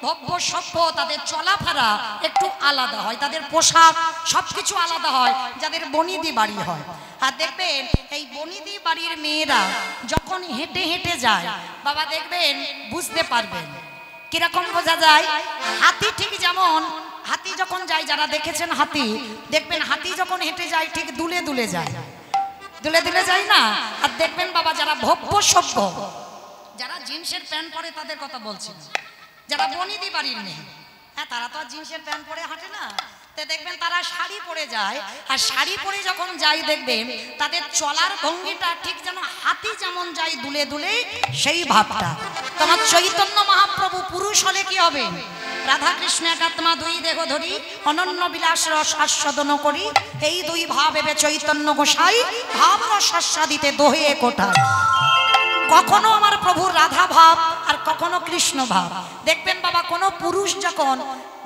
Speaker 1: ভব্য সভ্য, তাদের চলাফেরা একটু আলাদা হয়, তাদের পোশাক সবকিছু আলাদা হয় যাদের বনিদি বাড়ি হয়। আর দেখবেন এই বনিদি বাড়ির মেয়েরা যখন হেঁটে হেঁটে যায় বাবা দেখবেন বুঝতে পারবেন কিরকম বোঝা যায়। হাতি ঠিক যেমন হাতি যখন যায়, যারা দেখেছেন হাতি, দেখবেন হাতি যখন হেঁটে যায় ঠিক দুলে দুলে যায়, দুলে দুলে যায় না? আর দেখবেন বাবা যারা ভব্য সভ্য, যারা জিন্সের প্যান্ট পরে তাদের কথা বলছি, যারা বনিদি বাড়ির মেয়ে, হ্যাঁ তারা তো আর জিন্সের প্যান্ট পরে হাঁটে না, তে দেখবেন তারা শাড়ি পরে যায়। আর শাড়ি পরে যখন যায় দেখবেন তাদের চলার ভঙ্গিটা ঠিক যেন হাতি যেমন যায় দুলে দুলে, সেই ভাবটা। তোমার চৈতন্য মহাপ্রভু পুরুষ হলে কি হবে? রাধা কৃষ্ণ একাত্মা দুই দেহ ধরি অনন্য বিলাস রস আস্বাদন করি, এই দুই ভাব এবে চৈতন্য গোসাই ভাব রস আস্বাদিতে দোহে কোঠা। কখনো আমার প্রভুর রাধা ভাব আর কখনো কৃষ্ণ ভাব। দেখবেন বাবা কোনো পুরুষ যখন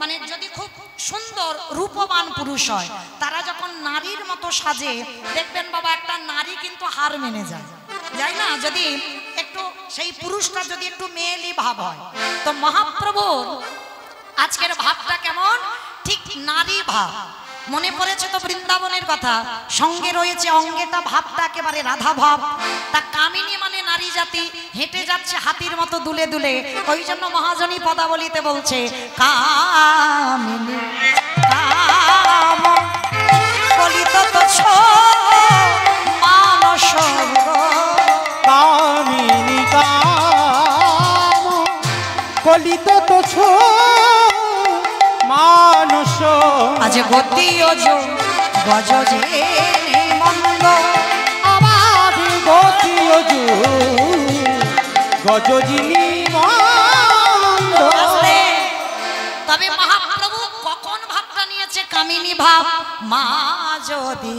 Speaker 1: মানে যদি খুব সুন্দর রূপবান পুরুষ হয়, তারা যখন নারীর মতো সাজে দেখবেন বাবা একটা নারী কিন্তু হার মেনে যায়, যায় না? যদি একটু সেই পুরুষটা যদি একটু মেয়েলি ভাব হয়, তো মহাপ্রভুর আজকের ভাবটা কেমন? ঠিক নারী ভাব। মনে পড়েছে তো বৃন্দাবনের কথা, সঙ্গে রয়েছে অঙ্গেটা, ভাবটা একেবারে রাধা ভাব। তা কামিনী মানে নারী জাতি, হেঁটে যাচ্ছে হাতির মতো দুলে দুলে। ওই জন্য মহাজনী পদাবলিতে বলছে কামিনী কাম কলিত তোছ মানস,
Speaker 2: কামিনী কাম কলিত তোছ মানস।
Speaker 1: আজ গতি অজো গজ যে মন্দ,
Speaker 2: আমার গতি অজু গজজিনী মন্দ।
Speaker 1: তবে মহাপ্রভু কখন ভাবটা নিয়েছে কামিনী ভাব? মা যদি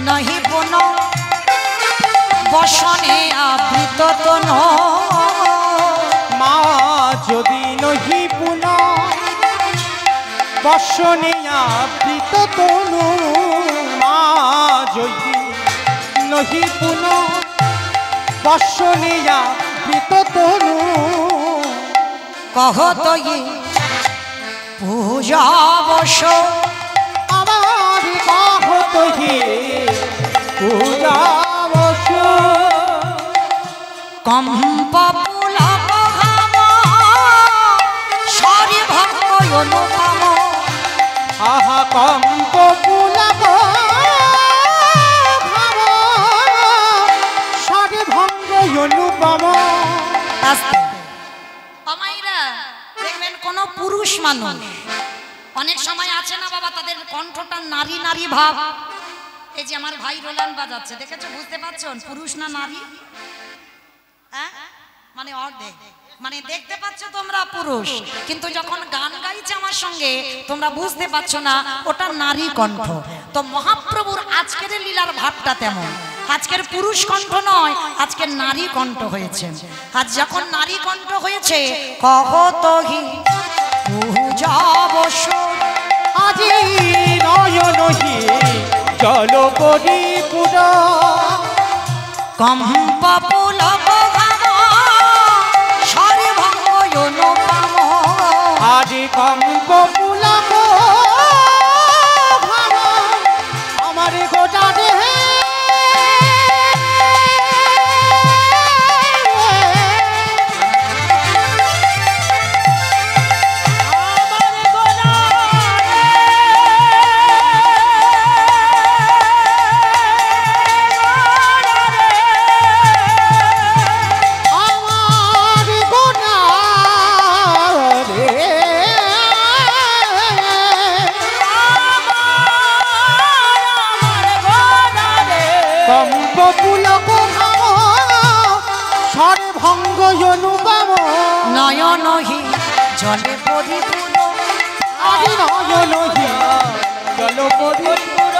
Speaker 1: নহি পুন বসনে আবৃত তন,
Speaker 2: মা যদি নহি পুন বসনে আবৃত তনু, মা যদি নহি পুন বসনে আবৃত তনু।
Speaker 1: কহত পূজা বস,
Speaker 2: আমার কহত পূজা বস।
Speaker 1: কম্প পুলক ঘাম সরি ভক্ত অনুপম,
Speaker 2: আহা কম্প পুলক ঘাম সরি ভঙ্গ অনুপম।
Speaker 1: অমাইরা দেখবেন কোন পুরুষ মানুষ অনেক সময় আছে না বাবা, তাদের কণ্ঠটা নারী নারী ভাব। এই যে আমার ভাই রোলান বাজাচ্ছে, দেখেছো? বুঝতে পারছো পুরুষ না নারী? হ্যাঁ মানে অর্ধেক, মানে দেখতে পাচ্ছ তোমরা পুরুষ, কিন্তু যখন গান গাইছে আমার সঙ্গে তোমরা বুঝতে পারছো না ওটা নারী কণ্ঠ। তো মহাপ্রভুর আজকের লীলার ভাবটা তেমন। আজকের পুরুষ কণ্ঠ নয়, আজকের নারী কণ্ঠ হয়েছে। আজ যখন নারী কণ্ঠ হয়েছে, কহতহি পূজা বস,
Speaker 2: আজি নয়নহি জল করি পুরা।
Speaker 1: কম্প পুলক ঘাম সরি ভঙ্গ অনুপম,
Speaker 2: আজি কম্প পুলক ঘাম আমার গোটা দেহে।
Speaker 1: নয়নহি জলে পরিপূর্ণ,
Speaker 2: আজি নয়নহি জল পরিপূর্ণ।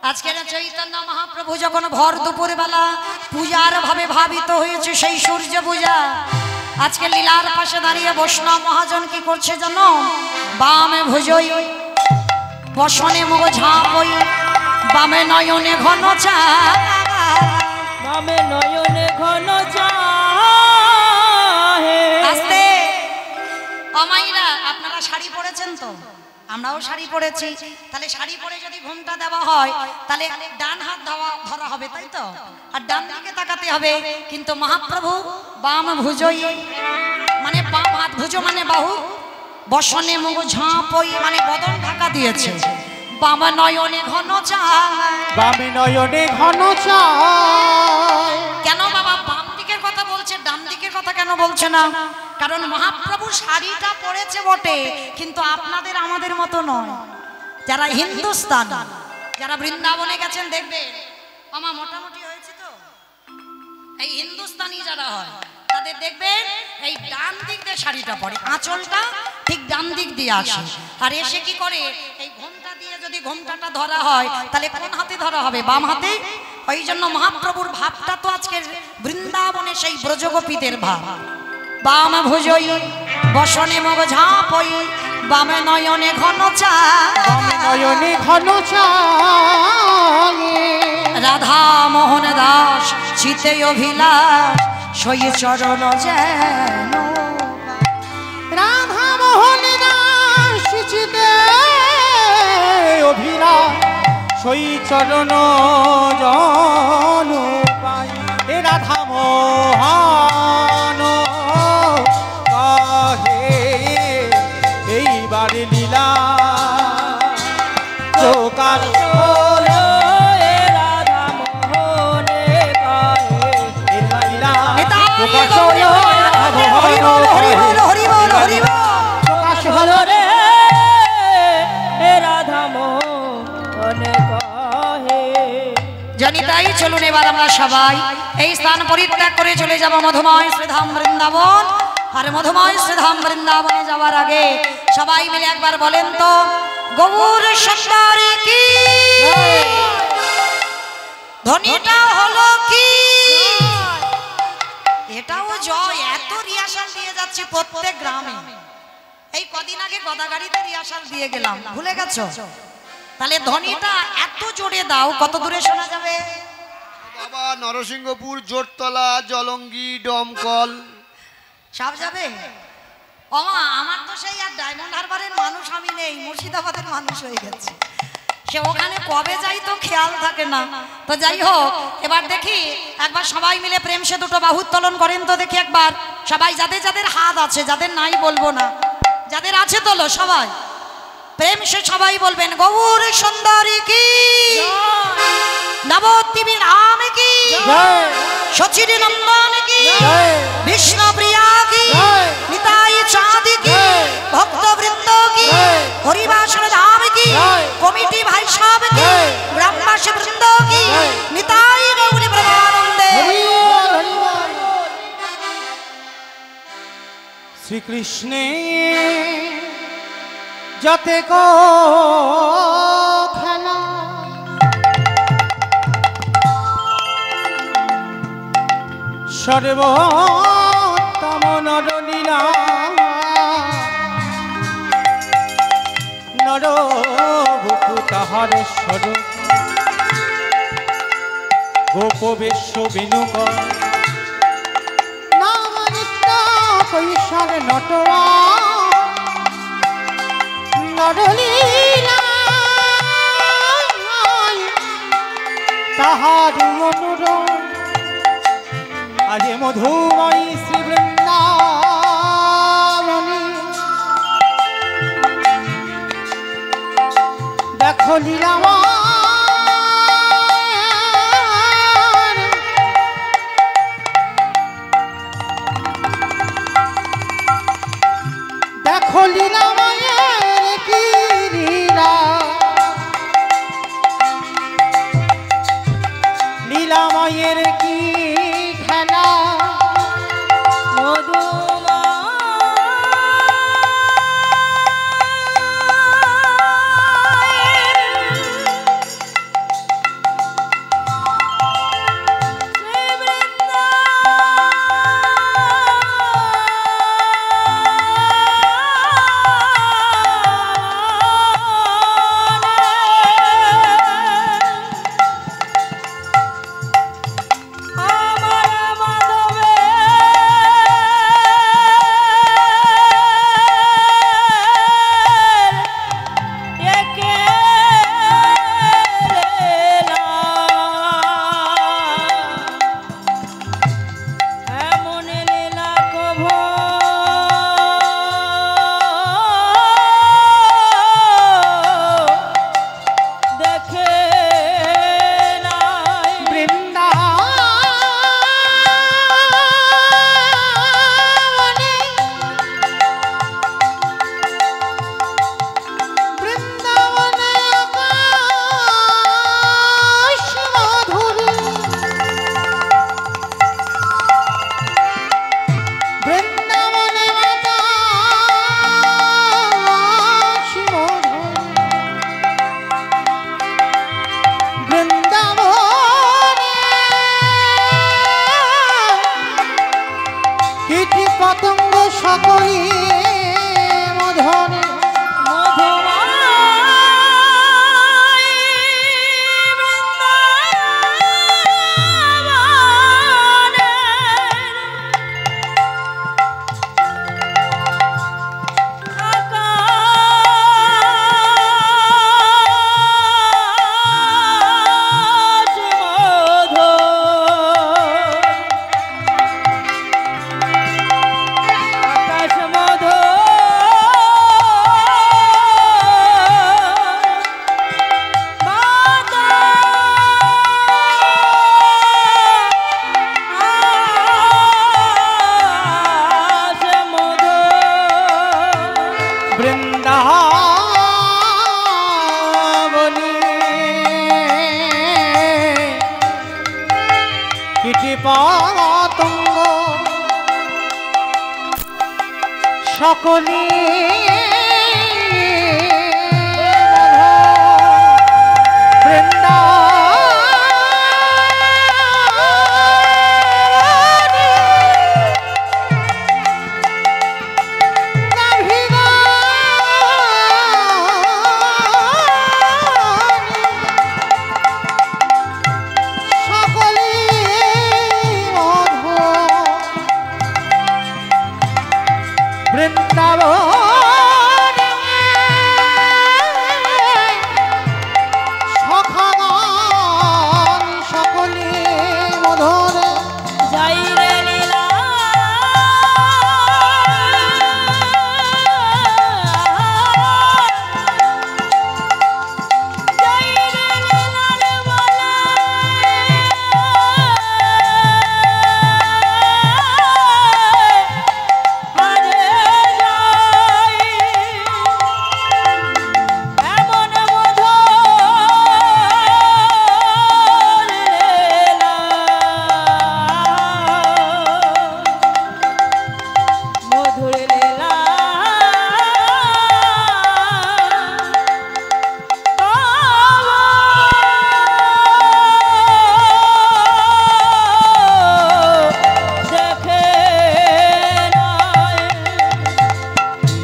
Speaker 1: আজকের চৈতন্য মহাপ্রভু যখন ভর দুপুর বেলা পূজার ভাবে ভাবিত হয়েছে, সেই সূর্য পূজা, আজকে লীলার পাশে দাঁড়িয়ে বৈষ্ণব মহাজন কি করছে জানো? বামে ভুজই বসনে মুগ ঝাঁপই বামে নয়নে ঘন চাঁদ,
Speaker 3: বামে নয়নে ঘন চাঁদ।
Speaker 1: আস্তে অমাইরা, আপনারা শাড়ি পরেছেন তো, আমরাও শাড়ি পরেছি। তাহলে শাড়ি পরে যদি ঘুমটা দেওয়া হয় তাহলে ডান হাত ধরা হবে, তাই তো? আর ডান দিকে তাকাতে হবে। কিন্তু মহাপ্রভু বাম ভুজই, মানে বাম হাত ভুজো মানে বাহু, বসনে মুখ ঝাঁপই মানে বদন ঢাকা দিয়েছে। বাম নয়নে ঘন চাঁদ,
Speaker 2: বামে নয়নে ঘন চাঁদ।
Speaker 1: কেন বাবা বাম দিকের কথা বলছে, ডান দিকের কথা কেন বলছে না? কারণ মহাপ্রভু শাড়িটা পরেছে বটে, কিন্তু আপনাদের আমাদের মতো নয়। যারা হিন্দুস্তান, যারা বৃন্দাবনে গেছেন দেখবে আমার মোটামুটি হয়েছে তো, এই হিন্দুস্তানি যারা হয় তাদের দেখবেন এই ডান দিক দিয়ে শাড়িটা পরে, আঁচলটা ঠিক ডান দিক দিয়ে আসে। আর এসে কি করে, এই ঘোমটা দিয়ে যদি ঘোমটাটা ধরা হয় তাহলে কোন হাতে ধরা হবে? বাম হাতে। ওই জন্য মহাপ্রভুর ভাবটা তো আজকে বৃন্দাবনে সেই ব্রজগোপীদের ভাব। বাম ভুজই বসনে মগ ঝাঁপই, বামে নয়নে ঘন চাঁদ,
Speaker 2: বামে নয়নে ঘন চাঁদ।
Speaker 1: রাধা মোহন দাস চিতে অভিলাষ, সই চরণ যেন।
Speaker 2: রাধা মোহন দাস চিতে অভিলাষ, সই চরণ জন পাই। এ রাধা মোহন কহে এইবার লীলা প্রকাশ
Speaker 3: হলো এ রাধা মোহনে গায়ে।
Speaker 2: এ লীলা
Speaker 1: নিতাই
Speaker 2: প্রকাশ
Speaker 1: গৌরী
Speaker 2: হলো
Speaker 1: হরি
Speaker 2: রাধা
Speaker 1: বল, হরি
Speaker 2: মোহন
Speaker 1: বল, হরি
Speaker 2: কহে।
Speaker 1: বল, হরি বল, হরি বল।
Speaker 2: প্রকাশ হলো
Speaker 3: হলো রে এ রাধা মোহনে গায়ে।
Speaker 1: জানিতাই চলুন এবার আমরা সবাই এই স্থান পরিত্যাগ করে চলে যাব মধুময় শ্রীধাম বৃন্দাবন। আর মধুময় শ্রীধাম বৃন্দাবনে যাওয়ার আগে সবাই মিলে একবার বলেন তো, গৌর সুন্দরী কি, ধ্বনিটা হলো কি? এটাও জয়। এত রিহার্সাল দিয়ে যাচ্ছি প্রত্যেক গ্রামে। এই কদিন আগে গদাগাড়িতে রিহার্সাল দিয়ে গেলাম, ভুলে গেছো? তাহলে ধ্বনিটা এত জোরে দাও, কত দূরে শোনা যাবে?
Speaker 4: বাবা নরসিংহপুর, জোরতলা, জলঙ্গি, দমকল
Speaker 1: সব যাবে। ওমা, আমার তো সেই আর ডায়মন্ড হারবারের মানুষ আমি নেই, মুর্শিদাবাদের মানুষ হয়ে গেছে। সে ওখানে কবে যাই তো খেয়াল থাকে না। তো যাই হোক, এবার দেখি একবার সবাই মিলে প্রেম সে দুটো বাহু উত্তোলন করেন তো দেখি একবার সবাই। যাদের যাদের হাত আছে, যাদের নাই বলবো না, যাদের আছে তোলো সবাই প্রেম সে সবাই বলবেন, গৌর সুন্দরী কি, নবদ্বীপী রাম কি,
Speaker 2: জয়
Speaker 1: সচির নন্দন কি,
Speaker 2: জয়
Speaker 1: বিষ্ণু প্রিয়া কি,
Speaker 2: জয়
Speaker 1: নিতাই চাঁদ কি,
Speaker 2: জয়
Speaker 1: ভক্ত বৃন্দ কি,
Speaker 2: জয়
Speaker 1: হরিবাসর ধাম কি,
Speaker 2: জয়
Speaker 1: কমিটি ভাই সব কি,
Speaker 2: জয়
Speaker 1: গ্রামবাসী বৃন্দ কি,
Speaker 2: জয়
Speaker 1: নিতাই গৌরী প্রেমানন্দে।
Speaker 2: হরি বল, হরি বল। শ্রীকৃষ্ণে যাতে কো খেলা, সর্বোত্তম নরলীলা, নর বপু তাহার স্বরূপ, গোপবেশ্য বেণুকর, নাম নিত্য কৈশোর নটওয়া, নরলীলা তাহার অনুরোধ, আজে মধুময়ী শ্রী বৃন্দাবনী, দেখো লীলাময়, দেখো লীলাময়ের কি লীলা, লীলাময়ের কি খেলা, পতঙ্গ সকলে মধনে পতঙ্গ সকলে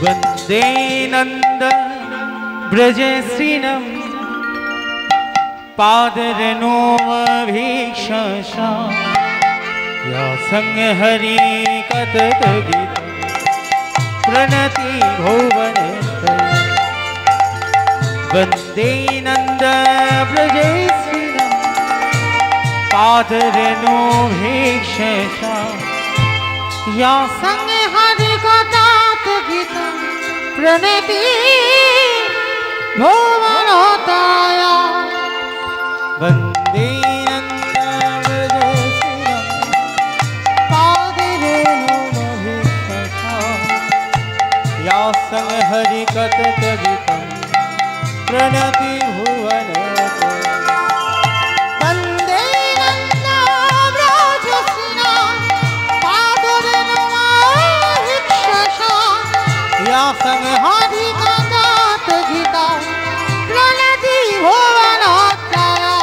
Speaker 5: वन्दे नन्दन ब्रजश्रीनं पादरेणोऽभीक्षसा या संहरि कतगीतं प्रणति भुवनेश्वरी वन्दे नन्दन ब्रजश्रीनं पादरेणोऽभीक्षसा
Speaker 2: या संहरि गीतं प्रणति भुवनोताया
Speaker 5: वन्दे नन्दव्रजश्रीनं पादरेणोऽभीक्षसा या संहरि कतगीतं प्रणति भुवनेश्वरी
Speaker 2: वन्दे नन्दव्रजश्रीनं पादरेणोऽभीक्षसा या संहरि गीता प्रणति भुवनोत्तरा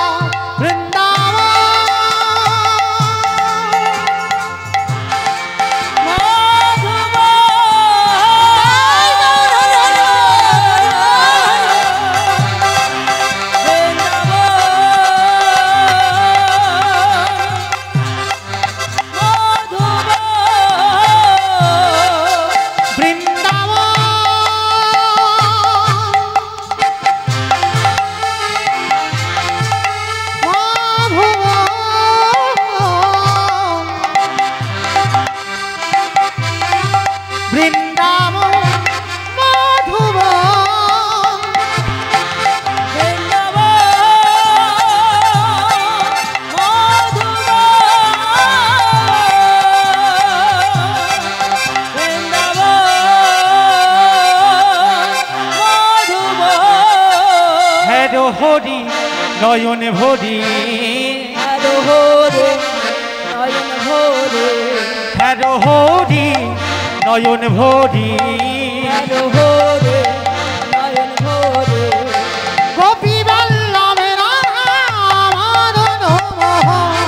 Speaker 5: হরি নয়ন ভরি
Speaker 3: হ্যালো হরে নয়ন ভরে
Speaker 5: হ্যালো হরি নয়ন ভরি
Speaker 3: হ্যালো হরে নয়ন ভরে
Speaker 2: গোপী বল্লভে রাধা মাদন মোহন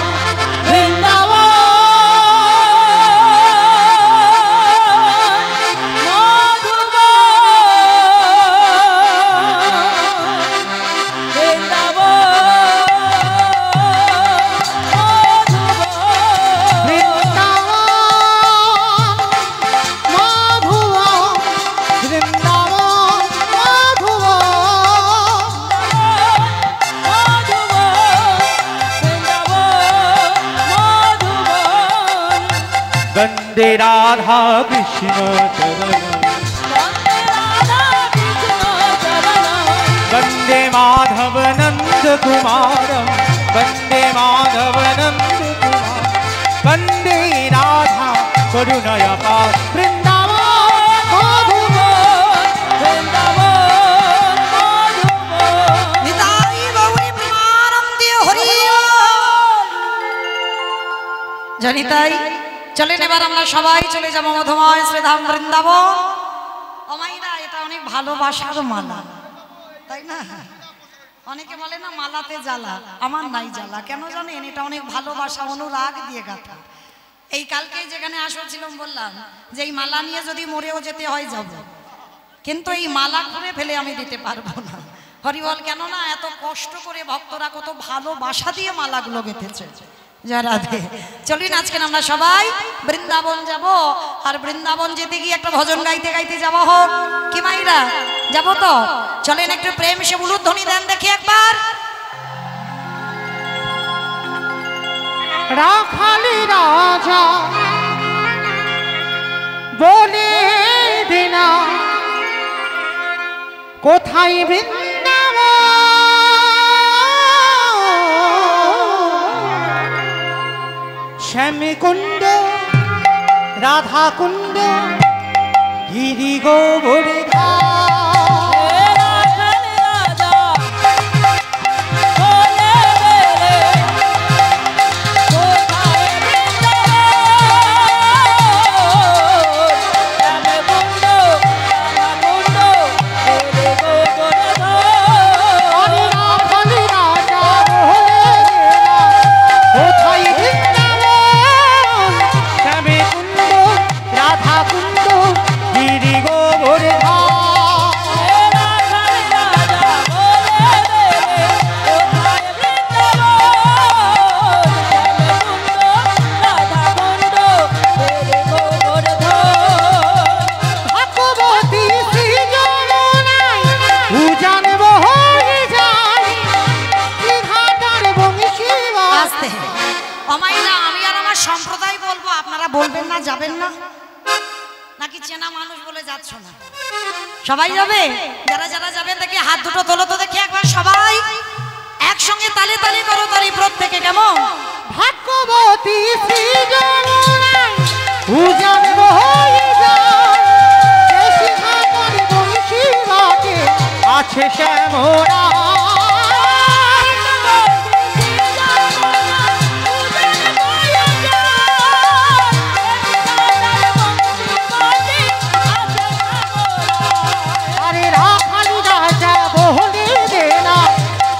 Speaker 5: वन्दे राधा कृष्ण चरणं वन्दे माधव नंद कुमारं वन्दे माधव नंद कुमार वन्दे राधा करुणया पार वृंदावन
Speaker 1: নিতাই গৌরী প্রেমানন্দে হরি জানি তাই চলেন এবার আমরা সবাই চলে যাবো মধুময় শ্রীধাম বৃন্দাবন। অমাইরা এটা অনেক ভালোবাসার মালা, তাই না? অনেকে বলে না মালাতে জ্বালা, আমার নাই জ্বালা। কেন জানেন? এটা অনেক ভালোবাসা অনুরাগ দিয়ে গাঁথা। এই কালকে যেখানে আসছিলাম বললাম যে এই মালা নিয়ে যদি মরেও যেতে হয় যাব, কিন্তু এই মালা করে ফেলে আমি দিতে পারবো না। হরিবল। কেন না এত কষ্ট করে ভক্তরা কত ভালোবাসা দিয়ে মালাগুলো গেঁথেছে। রাধে। চলুন আজকে আমরা সবাই বৃন্দাবন যাব, আর বৃন্দাবন যেতে গিয়ে একটা ভজন গাইতে গাইতে যাওয়া হোক। কি মাইরা যাব তো? চলেন একটু প্রেম সে উলুধ্বনি দেন দেখি একবার।
Speaker 2: রাখালি রাজা বলে দিনা কোথায় বৃন্দাবন, শ্যামী কুণ্ড রাধা কুণ্ড গিরি গোবর্ধা
Speaker 1: বলবেন না, যাবেন না নাকি? চেনা মানুষ বলে যাচ্ছ না? সবাই যাবে? যারা যারা যাবেন দেখি হাত দুটো তোলো তো দেখি একবার। সবাই একসঙ্গে তালে তালে করো তালি প্রত্যেকে। কেমন?
Speaker 2: ভাগ্যবতী শ্রীজনাই উজান বয়ে যায়, দেশি হাতর বংশী বাটে আছে শ্যামরা।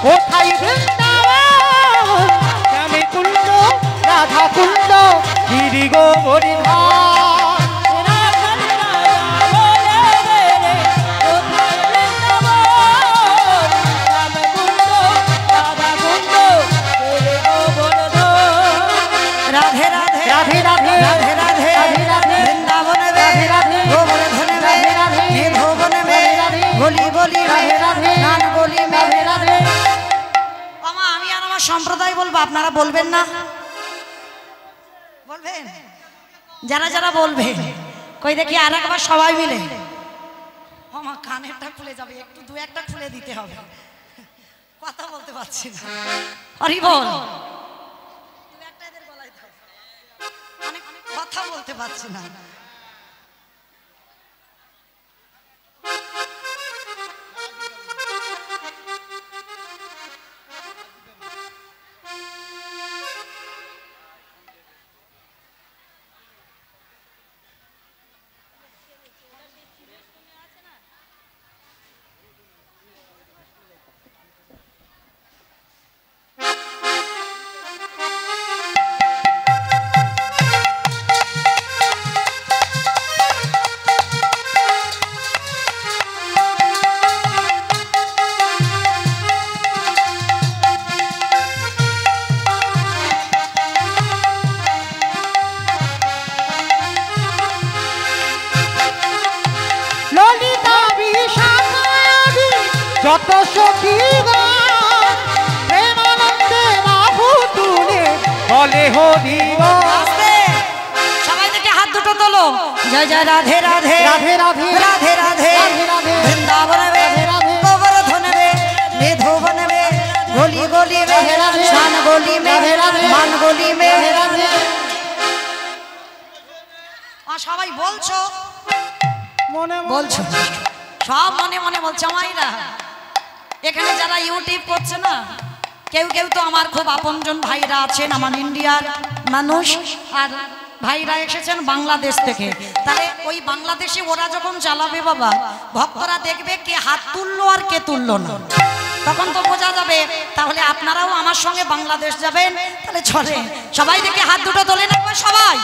Speaker 2: কোথায় বৃন্দাবন, শ্যামী কুণ্ড রাধা কুণ্ড গিরি গোবর্ধা।
Speaker 1: রাধে রাধে
Speaker 2: রাধে রাধে
Speaker 1: রাধে রাধে
Speaker 2: রাধে রাধে
Speaker 1: বৃন্দাবনে
Speaker 2: রাধে রাধে
Speaker 1: গোবর্ধনে
Speaker 2: রাধে রাধে
Speaker 1: নিধোবনে
Speaker 2: রাধে রাধে
Speaker 1: গলি গলি
Speaker 2: রাধে রাধে
Speaker 1: নান গলি
Speaker 2: রাধে রাধে।
Speaker 1: আমা আমি আর আমার সম্প্রদায় বলবো, আপনারা বলবেন না? বলবেন? যারা যারা বলবে কই দেখি আর একবার সবাই মিলে। আমার কানেরটা খুলে যাবে, একটু দু একটা খুলে দিতে হবে, কথা বলতে পারছি না। হরি বল। দু একটা এদের গলায় দাও, অনেক কথা বলতে পারছি না।
Speaker 2: যত সখীগণ প্রেমানন্দে বাহু তুলে বলে হরি বল।
Speaker 1: আস্তে সবাই দেখে দুটো তোলো জয় জয় রাধে রাধে
Speaker 2: রাধে রাধে
Speaker 1: রাধে রাধে
Speaker 2: রাধে রাধে
Speaker 1: বৃন্দাবন বে
Speaker 2: রাধে রাধে
Speaker 1: গোবর্ধন বে মেধোবন বে গলি গলি বে
Speaker 2: রাধে রাধে
Speaker 1: শান গলি মে
Speaker 2: রাধে রাধে
Speaker 1: মান গলি মে
Speaker 2: রাধে রাধে
Speaker 1: সবাই বলছো
Speaker 2: মনে
Speaker 1: বলছো সব মনে মনে বলছো মাইরা এখানে যারা ইউটিউব করছে না কেউ কেউ তো আমার খুব আপনজন ভাইরা আছেন আমার ইন্ডিয়ার মানুষ আর ভাইরা এসেছেন বাংলাদেশ থেকে তাহলে ওই বাংলাদেশে ওরা যখন চালাবে বাবা ভক্তরা দেখবে কে হাত তুললো আর কে তুললো না তখন তো বোঝা যাবে তাহলে আপনারাও আমার সঙ্গে বাংলাদেশ যাবেন তাহলে চলে সবাই দেখে হাত দুটো তোলে না সবাই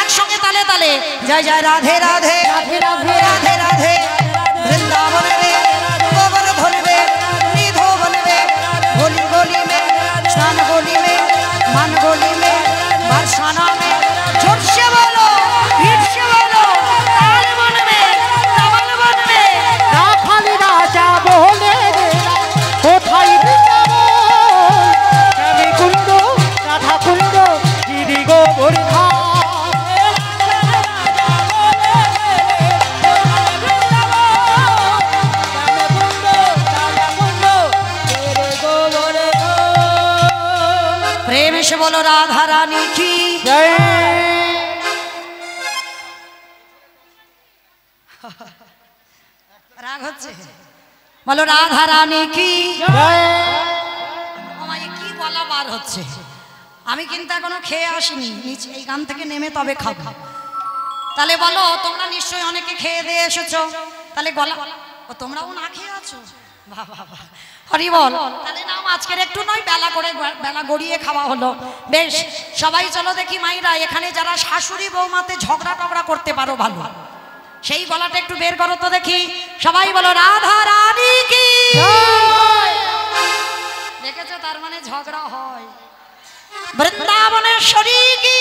Speaker 1: একসঙ্গে তালে তালে জয় জয় রাধে রাধে
Speaker 2: রাধে রাধে
Speaker 1: রাধে রাধে বৃন্দাবন বে গোবর্ধন বে নিধোবন বে গলি গলি মে স্নান গলি মে মান গলি মে बरसाना में जोर से बोलो भीड़ से बोलो ताल बन में तबल बन में
Speaker 2: রাখালি রাজা বলে রে কোথায় বৃন্দাবন শ্যামী কুণ্ড রাধা কুণ্ড গিরি গোবর্ধন
Speaker 1: प्रेम से बोलो राधा रानी की
Speaker 2: জয়
Speaker 1: राग হচ্ছে বলো রাধা রানী কি
Speaker 2: জয়
Speaker 1: আমায় কি বলা বার হচ্ছে আমি কিন্তু এখনো খেয়ে আসিনি নিচে এই গান থেকে নেমে তবে খাবো তাহলে বলো তোমরা নিশ্চয়ই অনেকে খেয়ে দিয়ে এসেছো তাহলে গলা ও তোমরাও না খেয়ে আছো বাহ বাহ বাহ হরি বল তাহলে নাও আজকের একটু নয় বেলা করে বেলা গড়িয়ে খাওয়া হলো বেশ সবাই চলো দেখি মাইরা এখানে যারা শাশুড়ি বৌমাতে ঝগড়া টগড়া করতে পারো ভালো সেই গলাটা একটু বের করো তো দেখি সবাই বলো রাধা রানী কি দেখেছো তার মানে ঝগড়া হয় বৃন্দাবনেশ্বরী কি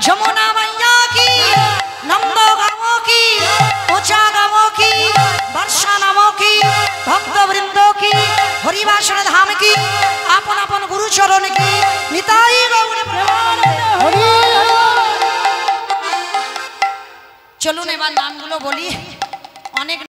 Speaker 1: যমুনা মাইয়া কি নন্দ গাঁও কি ওচা গাঁও কি বর্ষা নাম কি ভক্তবৃন্দ কি হরিবাসন ধাম কি আপন আপন গুরু চরণ কি নিতাই গৌর প্রেমানন্দে। চলুন এবার নামগুলো বলি